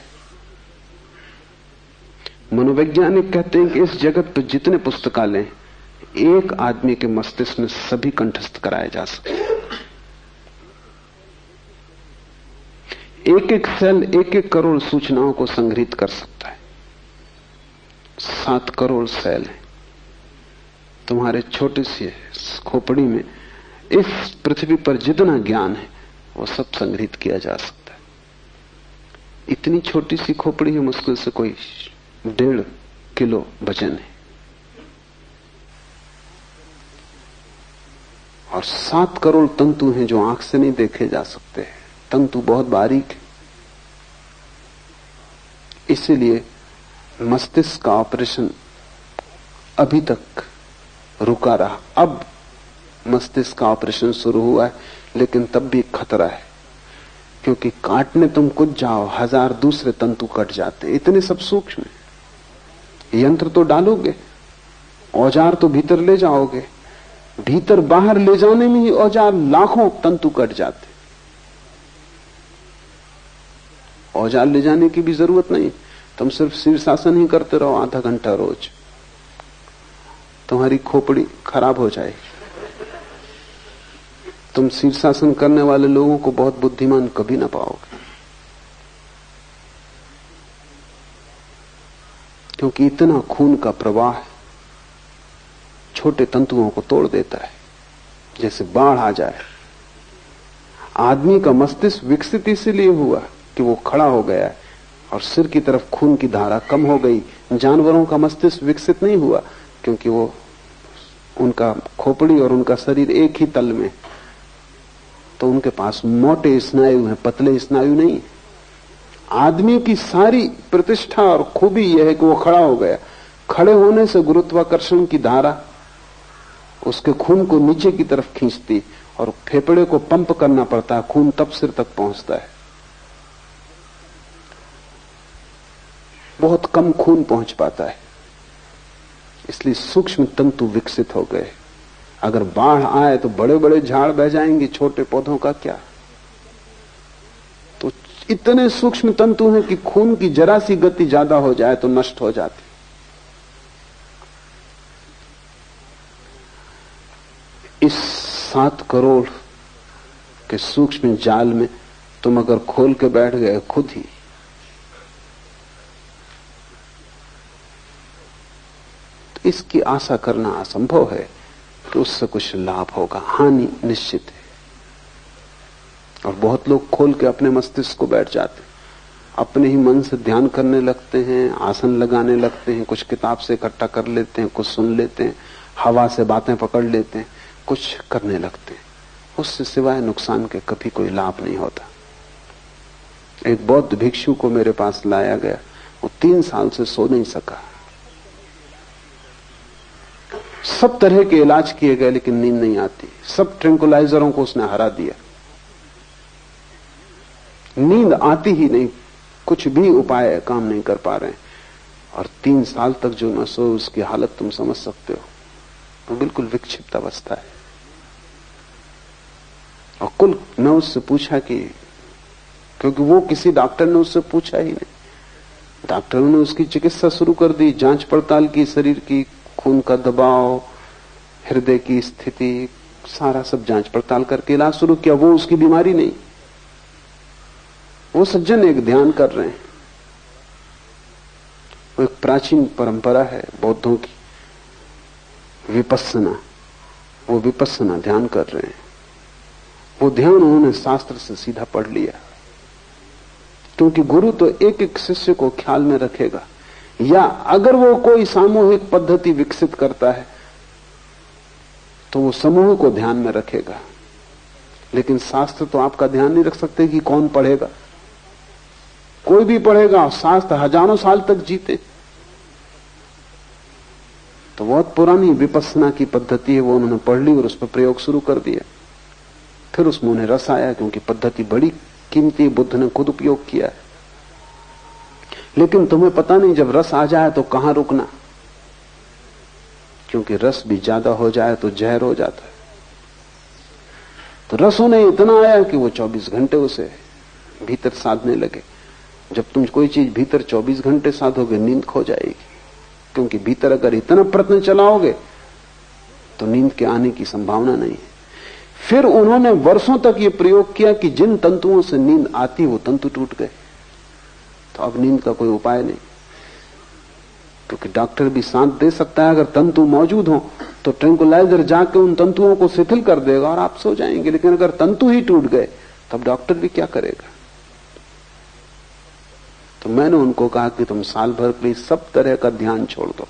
मनोवैज्ञानिक कहते हैं कि इस जगत पर जितने पुस्तकालय एक आदमी के मस्तिष्क में सभी कंठस्थ कराए जा सकते हैं। एक एक सेल 1-1 करोड़ सूचनाओं को संग्रहित कर सकता है। 7 करोड़ सेल हैं तुम्हारे छोटे से खोपड़ी में। इस पृथ्वी पर जितना ज्ञान है वो सब संग्रहित किया जा सकता है। इतनी छोटी सी खोपड़ी है, मुश्किल से कोई 1.5 किलो वजन है। और 7 करोड़ तंतु हैं जो आंख से नहीं देखे जा सकते। तंतु बहुत बारीक है, इसीलिए मस्तिष्क का ऑपरेशन अभी तक रुका रहा। अब मस्तिष्क का ऑपरेशन शुरू हुआ है, लेकिन तब भी खतरा है, क्योंकि काटने तुम कुछ जाओ 1000 दूसरे तंतु कट जाते हैं। इतने सब सूक्ष्म है। यंत्र तो डालोगे, औजार तो भीतर ले जाओगे, भीतर बाहर ले जाने में ही औजार लाखों तंतु कट जाते। औजार ले जाने की भी जरूरत नहीं, तुम सिर्फ शीर्षासन ही करते रहो आधा घंटा रोज, तुम्हारी खोपड़ी खराब हो जाएगी। तुम शीर्षासन करने वाले लोगों को बहुत बुद्धिमान कभी ना पाओगे, क्योंकि इतना खून का प्रवाह छोटे तंतुओं को तोड़ देता है, जैसे बाढ़ आ जाए। आदमी का मस्तिष्क विकसित इसलिए हुआ कि वो खड़ा हो गया है और सिर की तरफ खून की धारा कम हो गई। जानवरों का मस्तिष्क विकसित नहीं हुआ, क्योंकि वो उनका खोपड़ी और उनका शरीर एक ही तल में, तो उनके पास मोटे स्नायु हैं, पतले स्नायु नहीं। आदमी की सारी प्रतिष्ठा और खूबी यह है कि वो खड़ा हो गया। खड़े होने से गुरुत्वाकर्षण की धारा उसके खून को नीचे की तरफ खींचती और फेफड़े को पंप करना पड़ता है, खून तब सिर तक पहुंचता है। बहुत कम खून पहुंच पाता है, इसलिए सूक्ष्म तंतु विकसित हो गए। अगर बाढ़ आए तो बड़े बड़े झाड़ बह जाएंगे, छोटे पौधों का क्या। तो इतने सूक्ष्म तंतु हैं कि खून की जरा सी गति ज्यादा हो जाए तो नष्ट हो जाती। इस 7 करोड़ के सूक्ष्म जाल में तुम अगर खोल के बैठ गए खुद ही, तो इसकी आशा करना असंभव है कि उससे कुछ लाभ होगा। हानि निश्चित है। और बहुत लोग खोल के अपने मस्तिष्क को बैठ जाते, अपने ही मन से ध्यान करने लगते हैं, आसन लगाने लगते हैं, कुछ किताब से इकट्ठा कर लेते हैं, कुछ सुन लेते हैं, हवा से बातें पकड़ लेते हैं, कुछ करने लगते हैं। उससे सिवाय नुकसान के कभी कोई लाभ नहीं होता। एक बौद्ध भिक्षु को मेरे पास लाया गया, वो 3 साल से सो नहीं सका। सब तरह के इलाज किए गए लेकिन नींद नहीं आती। सब ट्रैंकुलाइजरों को उसने हरा दिया, नींद आती ही नहीं, कुछ भी उपाय काम नहीं कर पा रहे हैं। और 3 साल तक जो न सो, उसकी हालत तुम समझ सकते हो, वो बिल्कुल विक्षिप्त अवस्था है। और कुल मैं उससे पूछा कि, क्योंकि वो किसी डॉक्टर ने उससे पूछा ही नहीं, डॉक्टरों ने उसकी चिकित्सा शुरू कर दी, जांच पड़ताल की, शरीर की खून का दबाव, हृदय की स्थिति, सारा सब जांच पड़ताल करके इलाज शुरू किया। वो उसकी बीमारी नहीं। वो सज्जन एक ध्यान कर रहे हैं, वो एक प्राचीन परंपरा है बौद्धों की, विपस्सना। वो विपस्सना ध्यान कर रहे हैं। वो ध्यान उन्होंने शास्त्र से सीधा पढ़ लिया, क्योंकि गुरु तो एक एक शिष्य को ख्याल में रखेगा, या अगर वो कोई सामूहिक पद्धति विकसित करता है तो वो समूह को ध्यान में रखेगा। लेकिन शास्त्र तो आपका ध्यान नहीं रख सकते कि कौन पढ़ेगा। कोई भी पढ़ेगा, शास्त्र हजारों साल तक जीते। तो बहुत पुरानी विपस्सना की पद्धति है, वो उन्होंने पढ़ ली और उस पर प्रयोग शुरू कर दिया। फिर उसमें उन्हें रस आया, क्योंकि पद्धति बड़ी कीमती, बुद्ध ने खुद उपयोग किया है। लेकिन तुम्हें पता नहीं जब रस आ जाए तो कहां रुकना, क्योंकि रस भी ज्यादा हो जाए तो जहर हो जाता है। तो रस उन्हें इतना आया कि वो 24 घंटे उसे भीतर साधने लगे। जब तुम कोई चीज भीतर 24 घंटे साधोगे, नींद खो जाएगी, क्योंकि भीतर अगर इतना प्रयत्न चलाओगे तो नींद के आने की संभावना नहीं है। फिर उन्होंने वर्षों तक ये प्रयोग किया कि जिन तंतुओं से नींद आती वो तंतु टूट गए। तो अब नींद का कोई उपाय नहीं, क्योंकि डॉक्टर भी साथ दे सकता है। अगर तंतु मौजूद हो तो ट्रैंकुलाइजर जाके उन तंतुओं को शिथिल कर देगा और आप सो जाएंगे। लेकिन अगर तंतु ही टूट गए तब डॉक्टर भी क्या करेगा। तो मैंने उनको कहा कि तुम साल भर के लिए सब तरह का ध्यान छोड़ दो,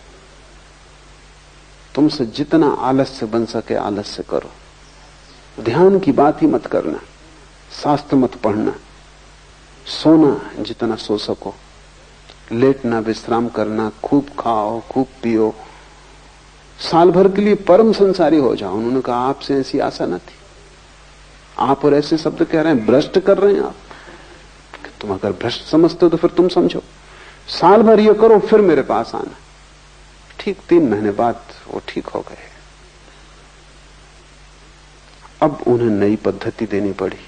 तुमसे जितना आलस्य बन सके आलस्य करो, ध्यान की बात ही मत करना, शास्त्र मत पढ़ना, सोना जितना सो सको, लेटना, विश्राम करना, खूब खाओ, खूब पियो, साल भर के लिए परम संसारी हो जाओ। उन्होंने कहा आपसे ऐसी आशा न थी। आप और ऐसे शब्द कह रहे हैं, भ्रष्ट कर रहे हैं आप। तुम अगर भ्रष्ट समझते हो तो फिर तुम समझो, साल भर ये करो फिर मेरे पास आना। ठीक 3 महीने बाद वो ठीक हो गए। अब उन्हें नई पद्धति देनी पड़ी,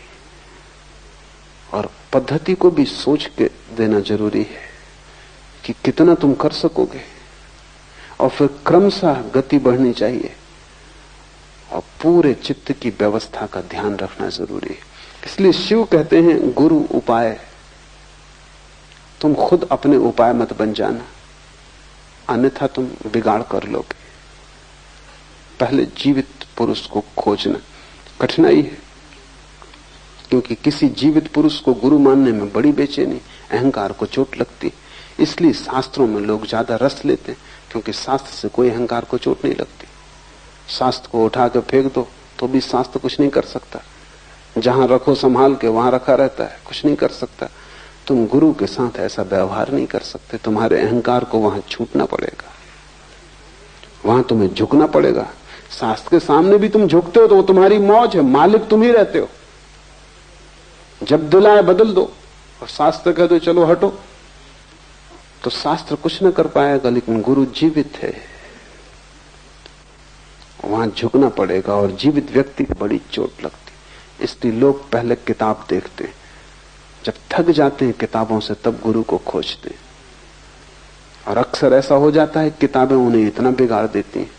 और पद्धति को भी सोच के देना जरूरी है कि कितना तुम कर सकोगे, और फिर क्रमशः गति बढ़नी चाहिए, और पूरे चित्त की व्यवस्था का ध्यान रखना जरूरी है। इसलिए शिव कहते हैं गुरु उपाय। तुम खुद अपने उपाय मत बन जाना, अन्यथा तुम बिगाड़ कर लोगे। पहले जीवित पुरुष को खोजना कठिनाई है, क्योंकि किसी जीवित पुरुष को गुरु मानने में बड़ी बेचैनी, अहंकार को चोट लगती। इसलिए शास्त्रों में लोग ज्यादा रस लेते हैं, क्योंकि शास्त्र से कोई अहंकार को चोट नहीं लगती। शास्त्र को उठा के फेंक दो तो भी शास्त्र कुछ नहीं कर सकता। जहां रखो संभाल के वहां रखा रहता है, कुछ नहीं कर सकता। तुम गुरु के साथ ऐसा व्यवहार नहीं कर सकते। तुम्हारे अहंकार को वहां छूटना पड़ेगा, वहां तुम्हें झुकना पड़ेगा। शास्त्र के सामने भी तुम झुकते हो तो वो तुम्हारी मौज है, मालिक तुम ही रहते हो। जब दिल आए बदल दो, और शास्त्र कह दो चलो हटो, तो शास्त्र कुछ न कर पाएगा। लेकिन गुरु जीवित है, वहां झुकना पड़ेगा, और जीवित व्यक्ति को बड़ी चोट लगती। इसलिए लोग पहले किताब देखते हैं, जब थक जाते हैं किताबों से तब गुरु को खोजते हैं। और अक्सर ऐसा हो जाता है किताबें उन्हें इतना बिगाड़ देती हैं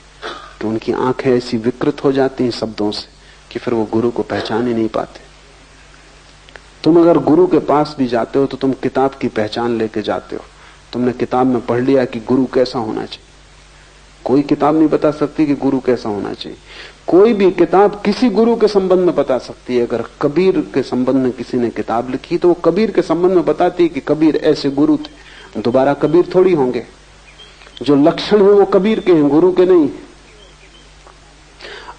कि उनकी आंखें ऐसी विकृत हो जाती हैं शब्दों से कि फिर वो गुरु को पहचान ही नहीं पाते। तुम अगर गुरु के पास भी जाते हो तो तुम किताब की पहचान लेके जाते हो। तुमने किताब में पढ़ लिया कि गुरु कैसा होना चाहिए। कोई किताब नहीं बता सकती कि गुरु कैसा होना चाहिए। कोई भी किताब किसी गुरु के संबंध में बता सकती है। अगर कबीर के संबंध में किसी ने किताब लिखी तो वो कबीर के संबंध में बताती है कि कबीर ऐसे गुरु थे। दोबारा कबीर थोड़ी होंगे। जो लक्षण है वो कबीर के हैं, गुरु के नहीं।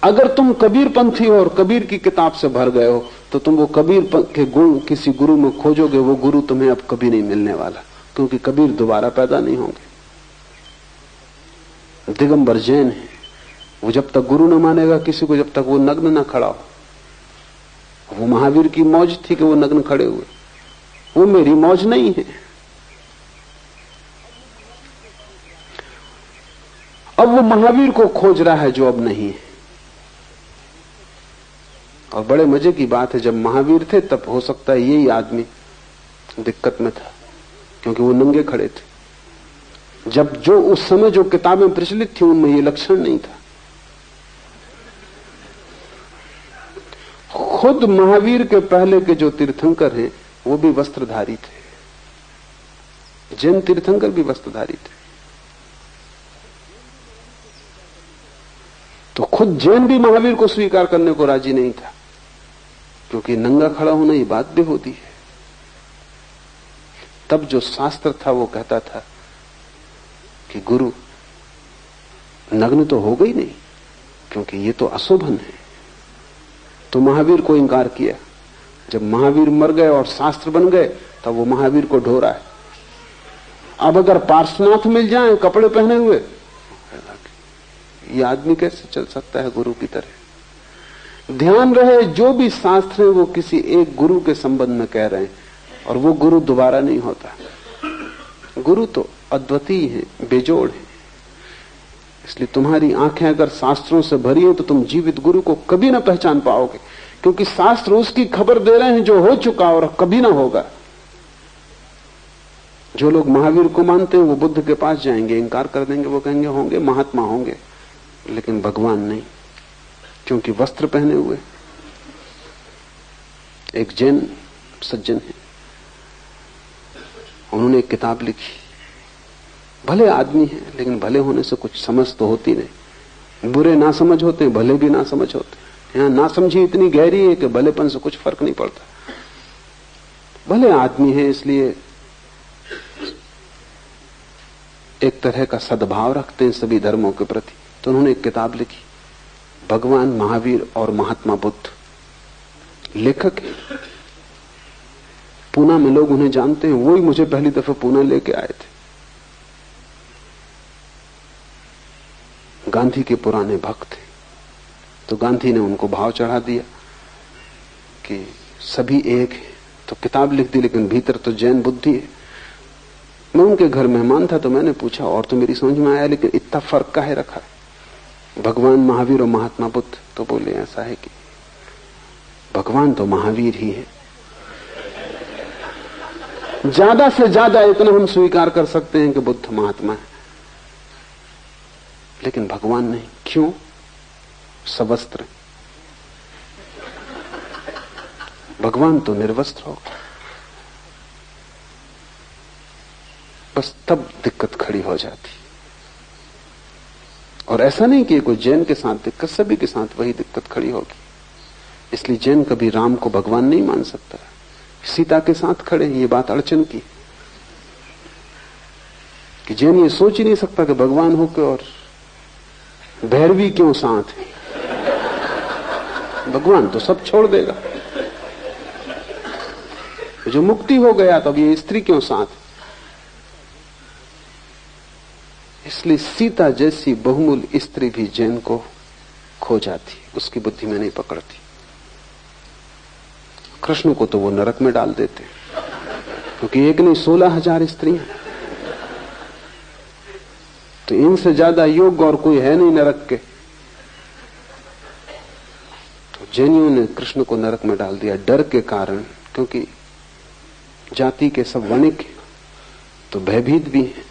अगर तुम कबीर पंथी हो और कबीर की किताब से भर गए हो तो तुम वो कबीर के गुण किसी गुरु में खोजोगे, वो गुरु तुम्हें अब कभी नहीं मिलने वाला, क्योंकि कबीर दोबारा पैदा नहीं होंगे। दिगंबर जैन है, वो जब तक गुरु न मानेगा किसी को, जब तक वो नग्न न खड़ा हो। वो महावीर की मौज थी कि वो नग्न खड़े हुए, वो मेरी मौज नहीं है। अब वो महावीर को खोज रहा है जो अब नहीं है। और बड़े मजे की बात है, जब महावीर थे तब हो सकता है यही आदमी दिक्कत में था, क्योंकि वो नंगे खड़े थे। जब जो उस समय जो किताबें प्रचलित थी उनमें ये लक्षण नहीं था। खुद महावीर के पहले के जो तीर्थंकर हैं वो भी वस्त्रधारी थे। जैन तीर्थंकर भी वस्त्रधारी थे। तो खुद जैन भी महावीर को स्वीकार करने को राजी नहीं था, क्योंकि नंगा खड़ा होना ये बात बेहूदी है। तब जो शास्त्र था वो कहता था कि गुरु नग्न तो हो गई नहीं, क्योंकि ये तो अशोभन है। तो महावीर को इंकार किया। जब महावीर मर गए और शास्त्र बन गए तब वो महावीर को ढो रहा है। अब अगर पार्श्वनाथ मिल जाए कपड़े पहने हुए, ये आदमी कैसे चल सकता है गुरु की तरह। ध्यान रहे, जो भी शास्त्र है वो किसी एक गुरु के संबंध में कह रहे हैं, और वो गुरु दोबारा नहीं होता। गुरु तो अद्वितीय है, बेजोड़ है। इसलिए तुम्हारी आंखें अगर शास्त्रों से भरी है तो तुम जीवित गुरु को कभी ना पहचान पाओगे, क्योंकि शास्त्र उसकी खबर दे रहे हैं जो हो चुका और कभी ना होगा। जो लोग महावीर को मानते हैं वो बुद्ध के पास जाएंगे, इंकार कर देंगे, वो कहेंगे होंगे महात्मा होंगे, लेकिन भगवान नहीं, क्योंकि वस्त्र पहने हुए। एक जैन सज्जन है, उन्होंने एक किताब लिखी। भले आदमी है, लेकिन भले होने से कुछ समझ तो होती नहीं। बुरे ना समझ होते, भले भी ना समझ होते। यहां ना समझी इतनी गहरी है कि भलेपन से कुछ फर्क नहीं पड़ता। भले आदमी है, इसलिए एक तरह का सद्भाव रखते हैं सभी धर्मों के प्रति। तो उन्होंने एक किताब लिखी, भगवान महावीर और महात्मा बुद्ध। लेखक है, पूना में लोग उन्हें जानते हैं। वही मुझे पहली दफा पूना लेके आए थे। गांधी के पुराने भक्त थे, तो गांधी ने उनको भाव चढ़ा दिया कि सभी एक है, तो किताब लिख दी, लेकिन भीतर तो जैन बुद्धि है। मैं उनके घर मेहमान था, तो मैंने पूछा, और तो मेरी समझ में आया, लेकिन इतना फर्क काहे रखा है भगवान महावीर और महात्मा बुद्ध? तो बोले ऐसा है कि भगवान तो महावीर ही है, ज्यादा से ज्यादा इतना हम स्वीकार कर सकते हैं कि बुद्ध महात्मा है, लेकिन भगवान नहीं। क्यों? सवस्त्र, भगवान तो निर्वस्त्र होगा। बस तब दिक्कत खड़ी हो जाती। और ऐसा नहीं कि कोई जैन के साथ दिक्कत, सभी के साथ वही दिक्कत खड़ी होगी। इसलिए जैन कभी राम को भगवान नहीं मान सकता। सीता के साथ खड़े, ये बात अड़चन की कि जैन ये सोच ही नहीं सकता कि भगवान हो के और भैरवी क्यों साथ है। भगवान तो सब छोड़ देगा, जो मुक्ति हो गया तो अब ये स्त्री क्यों साथ? इसलिए सीता जैसी बहुमूल्य स्त्री भी जैन को खो जाती, उसकी बुद्धि में नहीं पकड़ती। कृष्ण को तो वो नरक में डाल देते, क्योंकि एक नहीं 16,000 स्त्रियां, तो इनसे ज्यादा योग्य और कोई है नहीं नरक के। तो जैनियों ने कृष्ण को नरक में डाल दिया डर के कारण, क्योंकि जाति के सब वणिक तो भयभीत भी हैं,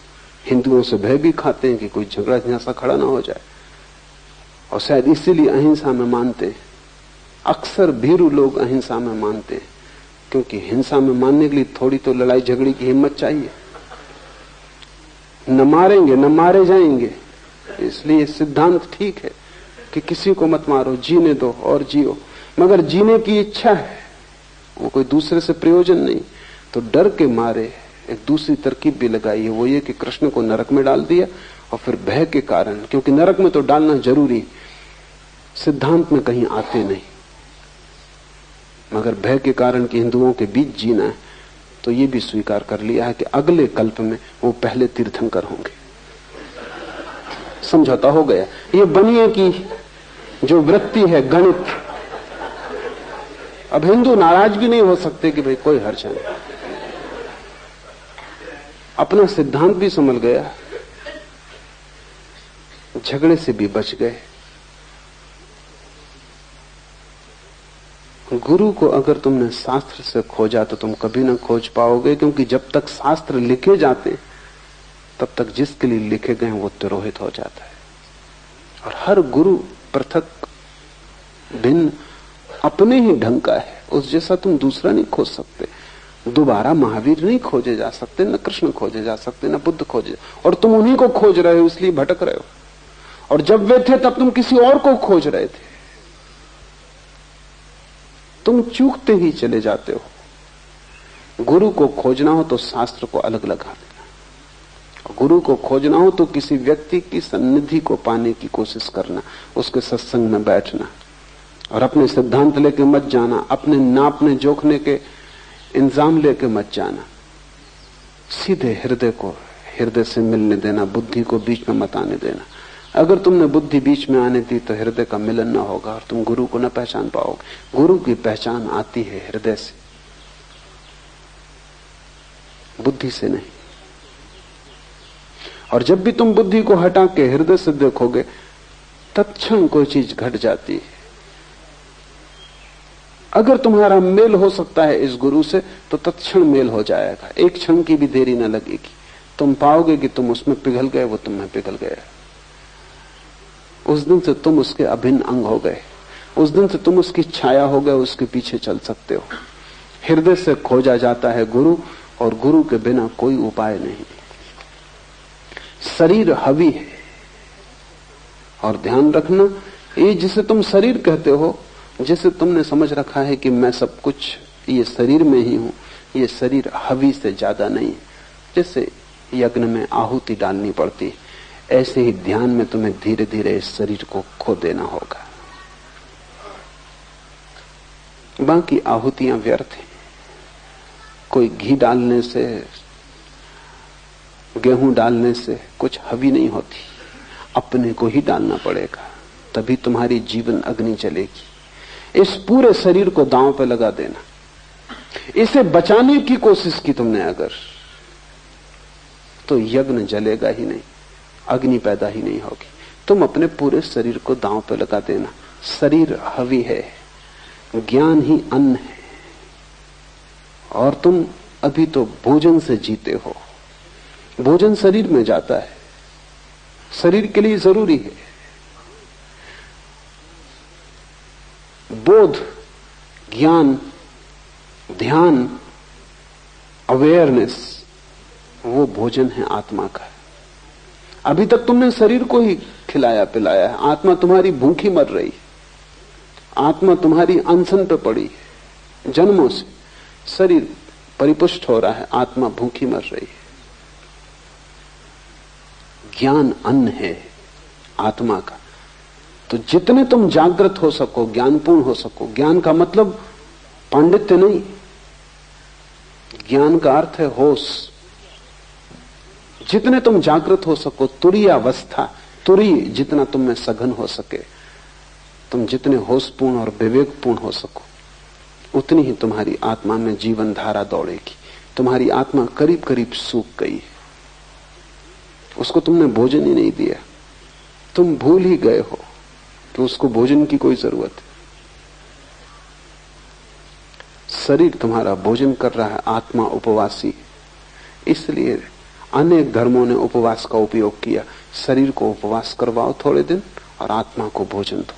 हिंदुओं से भय भी खाते हैं कि कोई झगड़ा झांसा खड़ा ना हो जाए, और शायद इसीलिए अहिंसा में मानते हैं। अक्सर भीरू लोग अहिंसा में मानते हैं, क्योंकि हिंसा में मानने के लिए थोड़ी तो लड़ाई झगड़े की हिम्मत चाहिए। न मारेंगे न मारे जाएंगे, इसलिए सिद्धांत ठीक है कि किसी को मत मारो, जीने दो और जियो, मगर जीने की इच्छा है, वो कोई दूसरे से प्रयोजन नहीं। तो डर के मारे एक दूसरी तरकीब भी लगाई है, वो ये कि कृष्ण को नरक में डाल दिया, और फिर भय के कारण, क्योंकि नरक में तो डालना जरूरी, सिद्धांत में कहीं आते नहीं, मगर भय के कारण कि हिंदुओं के बीच जीना है, तो ये भी स्वीकार कर लिया है कि अगले कल्प में वो पहले तीर्थंकर होंगे। समझौता हो गया। ये बनिए की जो वृत्ति है गणित, अब हिंदू नाराज भी नहीं हो सकते कि भाई कोई हर्ज नहीं, अपना सिद्धांत भी संभल गया, झगड़े से भी बच गए। गुरु को अगर तुमने शास्त्र से खोजा तो तुम कभी ना खोज पाओगे, क्योंकि जब तक शास्त्र लिखे जाते हैं तब तक जिसके लिए लिखे गए वो तिरोहित हो जाता है। और हर गुरु पृथक भिन्न अपने ही ढंग का है, उस जैसा तुम दूसरा नहीं खोज सकते। दोबारा महावीर नहीं खोजे जा सकते, न कृष्ण खोजे जा सकते, न बुद्ध खोजे, और तुम उन्हीं को खोज रहे हो, इसलिए भटक रहे हो। और जब वे थे तब तुम किसी और को खोज रहे थे, तुम चूकते ही चले जाते हो। गुरु को खोजना हो तो शास्त्र को अलग लगा देना, गुरु को खोजना हो तो किसी व्यक्ति की सन्निधि को पाने की कोशिश करना, उसके सत्संग में बैठना, और अपने सिद्धांत लेके मत जाना, अपने नापने जोखने के इंजाम लेके मत जाना। सीधे हृदय को हृदय से मिलने देना, बुद्धि को बीच में मत आने देना। अगर तुमने बुद्धि बीच में आने दी तो हृदय का मिलन ना होगा और तुम गुरु को न पहचान पाओगे। गुरु की पहचान आती है हृदय से, बुद्धि से नहीं। और जब भी तुम बुद्धि को हटा के हृदय से देखोगे, तत्क्षण कोई चीज घट जाती है। अगर तुम्हारा मेल हो सकता है इस गुरु से तो तत्क्षण मेल हो जाएगा, एक क्षण की भी देरी न लगेगी। तुम पाओगे कि तुम उसमें पिघल गए, वो तुम्हें पिघल गया। उस दिन से तुम उसके अभिन्न अंग हो गए, उस दिन से तुम उसकी छाया हो गए, उसके पीछे चल सकते हो। हृदय से खोजा जाता है गुरु, और गुरु के बिना कोई उपाय नहीं। शरीर हवी है, और ध्यान रखना, ये जिसे तुम शरीर कहते हो, जिसे तुमने समझ रखा है कि मैं सब कुछ ये शरीर में ही हूं, ये शरीर हवी से ज्यादा नहीं। जैसे यज्ञ में आहुति डालनी पड़ती, ऐसे ही ध्यान में तुम्हें धीरे धीरे इस शरीर को खो देना होगा। बाकी आहुतियां व्यर्थ हैं। कोई घी डालने से, गेहूं डालने से कुछ हवी नहीं होती, अपने को ही डालना पड़ेगा, तभी तुम्हारी जीवन अग्नि चलेगी। इस पूरे शरीर को दांव पे लगा देना, इसे बचाने की कोशिश की तुमने अगर, तो यज्ञ जलेगा ही नहीं, अग्नि पैदा ही नहीं होगी। तुम अपने पूरे शरीर को दांव पे लगा देना। शरीर हवी है, ज्ञान ही अन्न है, और तुम अभी तो भोजन से जीते हो। भोजन शरीर में जाता है, शरीर के लिए जरूरी है। बोध, ज्ञान, ध्यान, अवेयरनेस, वो भोजन है आत्मा का। अभी तक तुमने शरीर को ही खिलाया पिलाया है, आत्मा तुम्हारी भूखी मर रही है, आत्मा तुम्हारी अनशन पे पड़ी है। जन्मों से शरीर परिपुष्ट हो रहा है, आत्मा भूखी मर रही है। ज्ञान अन्न है आत्मा का। तो जितने तुम जागृत हो सको, ज्ञानपूर्ण हो सको, ज्ञान का मतलब पांडित्य नहीं, ज्ञान का अर्थ है होश। जितने तुम जागृत हो सको, तुरीय अवस्था, तुरीय जितना तुम में सघन हो सके, तुम जितने होशपूर्ण और विवेकपूर्ण हो सको, उतनी ही तुम्हारी आत्मा में जीवन धारा दौड़ेगी। तुम्हारी आत्मा करीब करीब सूख गई है, उसको तुमने भोजन ही नहीं दिया, तुम भूल ही गए हो कि उसको भोजन की कोई जरूरत है। शरीर तुम्हारा भोजन कर रहा है, आत्मा उपवासी। इसलिए अनेक धर्मों ने उपवास का उपयोग किया। शरीर को उपवास करवाओ थोड़े दिन और आत्मा को भोजन दो,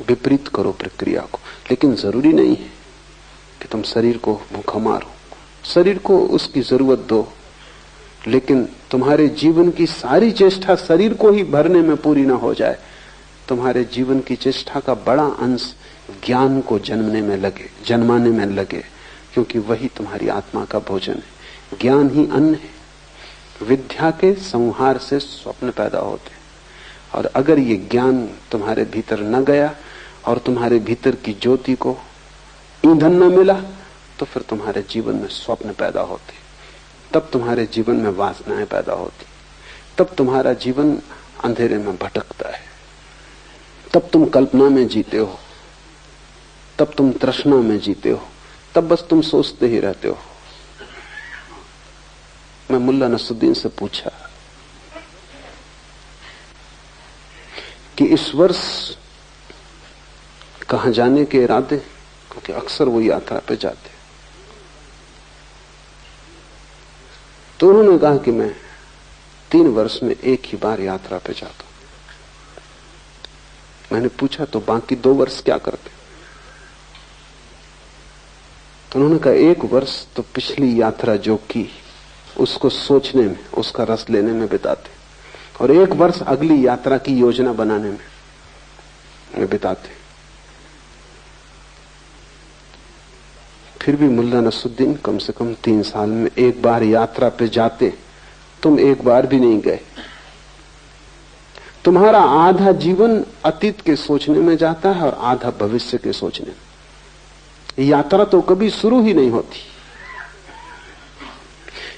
विपरीत करो प्रक्रिया को। लेकिन जरूरी नहीं है कि तुम शरीर को भूखा मारो, शरीर को उसकी जरूरत दो, लेकिन तुम्हारे जीवन की सारी चेष्टा शरीर को ही भरने में पूरी ना हो जाए। तुम्हारे जीवन की चेष्टा का बड़ा अंश ज्ञान को जन्माने में लगे, क्योंकि वही तुम्हारी आत्मा का भोजन है। ज्ञान ही अन्न है। विद्या के संहार से स्वप्न पैदा होते हैं, और अगर ये ज्ञान तुम्हारे भीतर न गया और तुम्हारे भीतर की ज्योति को ईंधन न मिला, तो फिर तुम्हारे जीवन में स्वप्न पैदा होते, तब तुम्हारे जीवन में वासनाएं पैदा होती, तब तुम्हारा जीवन अंधेरे में भटकता है, तब तुम कल्पना में जीते हो, तब तुम तृष्णा में जीते हो, तब बस तुम सोचते ही रहते हो। मैं मुल्ला नसरुद्दीन से पूछा कि इस वर्ष कहां जाने के इरादे, क्योंकि अक्सर वो यात्रा पे जाते, तो उन्होंने कहा कि मैं 3 वर्ष में एक ही बार यात्रा पे जाता हूं। मैंने पूछा तो बाकी 2 वर्ष क्या करते? तो उन्होंने कहा 1 वर्ष तो पिछली यात्रा जो की उसको सोचने में, उसका रस लेने में बिताते, और 1 वर्ष अगली यात्रा की योजना बनाने में बिताते। फिर भी मुल्ला नसरुद्दीन कम से कम 3 साल में 1 बार यात्रा पे जाते, तुम 1 बार भी नहीं गए। तुम्हारा आधा जीवन अतीत के सोचने में जाता है और आधा भविष्य के सोचने में। यात्रा तो कभी शुरू ही नहीं होती।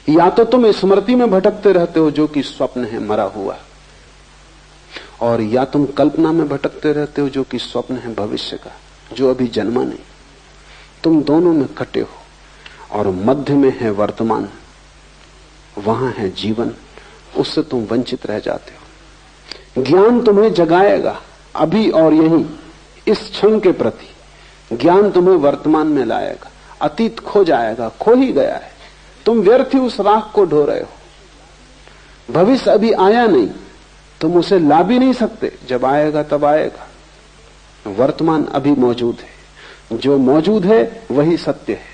या तो तुम स्मृति में भटकते रहते हो जो कि स्वप्न है मरा हुआ, और या तुम कल्पना में भटकते रहते हो जो कि स्वप्न है भविष्य का, जो अभी जन्मा नहीं। तुम दोनों में कटे हो, और मध्य में है वर्तमान, वहां है जीवन, उससे तुम वंचित रह जाते हो। ज्ञान तुम्हें जगाएगा अभी और यहीं, इस क्षण के प्रति। ज्ञान तुम्हें वर्तमान में लाएगा, अतीत खो जाएगा, खो ही गया है, तुम व्यर्थ ही उस राख को ढो रहे हो। भविष्य अभी आया नहीं, तुम उसे ला भी नहीं सकते, जब आएगा तब आएगा। वर्तमान अभी मौजूद है, जो मौजूद है वही सत्य है।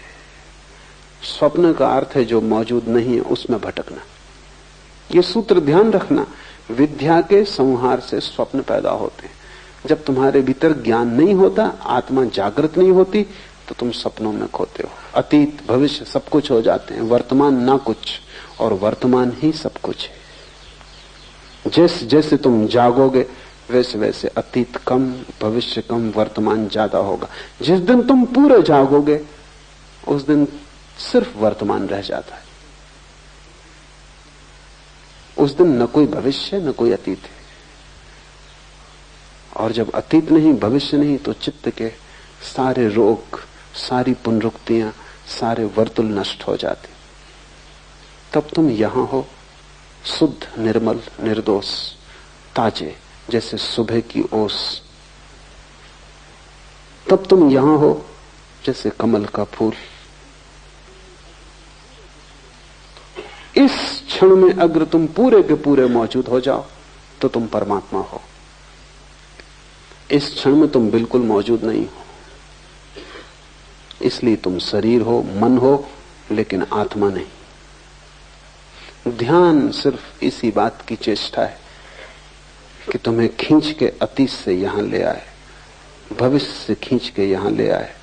स्वप्न का अर्थ है जो मौजूद नहीं है उसमें भटकना। ये सूत्र ध्यान रखना। विद्या के संहार से स्वप्न पैदा होते हैं। जब तुम्हारे भीतर ज्ञान नहीं होता, आत्मा जागृत नहीं होती, तो तुम सपनों में खोते हो। अतीत भविष्य सब कुछ हो जाते हैं, वर्तमान ना कुछ, और वर्तमान ही सब कुछ है। जैसे जैसे तुम जागोगे वैसे वैसे अतीत कम, भविष्य कम, वर्तमान ज्यादा होगा। जिस दिन तुम पूरे जागोगे उस दिन सिर्फ वर्तमान रह जाता है। उस दिन न कोई भविष्य न कोई अतीत है। और जब अतीत नहीं भविष्य नहीं तो चित्त के सारे रोग, सारी पुनरुक्तियां, सारे वर्तुल नष्ट हो जाते। तब तुम यहां हो शुद्ध, निर्मल, निर्दोष, ताजे जैसे सुबह की ओस। तब तुम यहां हो जैसे कमल का फूल। इस क्षण में अगर तुम पूरे के पूरे मौजूद हो जाओ तो तुम परमात्मा हो। इस क्षण में तुम बिल्कुल मौजूद नहीं हो, इसलिए तुम शरीर हो, मन हो, लेकिन आत्मा नहीं। ध्यान सिर्फ इसी बात की चेष्टा है कि तुम्हें खींच के अतीत से यहां ले आए, भविष्य से खींच के यहां ले आए।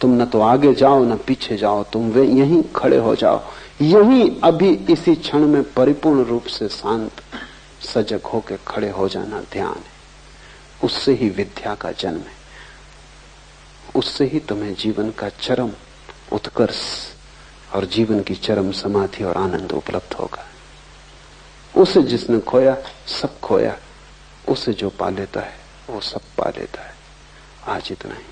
तुम न तो आगे जाओ न पीछे जाओ, तुम वे यहीं खड़े हो जाओ। यहीं अभी इसी क्षण में परिपूर्ण रूप से शांत सजग होकर खड़े हो जाना ध्यान है। उससे ही विद्या का जन्म है, उससे ही तुम्हें जीवन का चरम उत्कर्ष और जीवन की चरम समाधि और आनंद उपलब्ध होगा। उसे जिसने खोया सब खोया, उसे जो पा लेता है वो सब पा लेता है। आज इतना ही।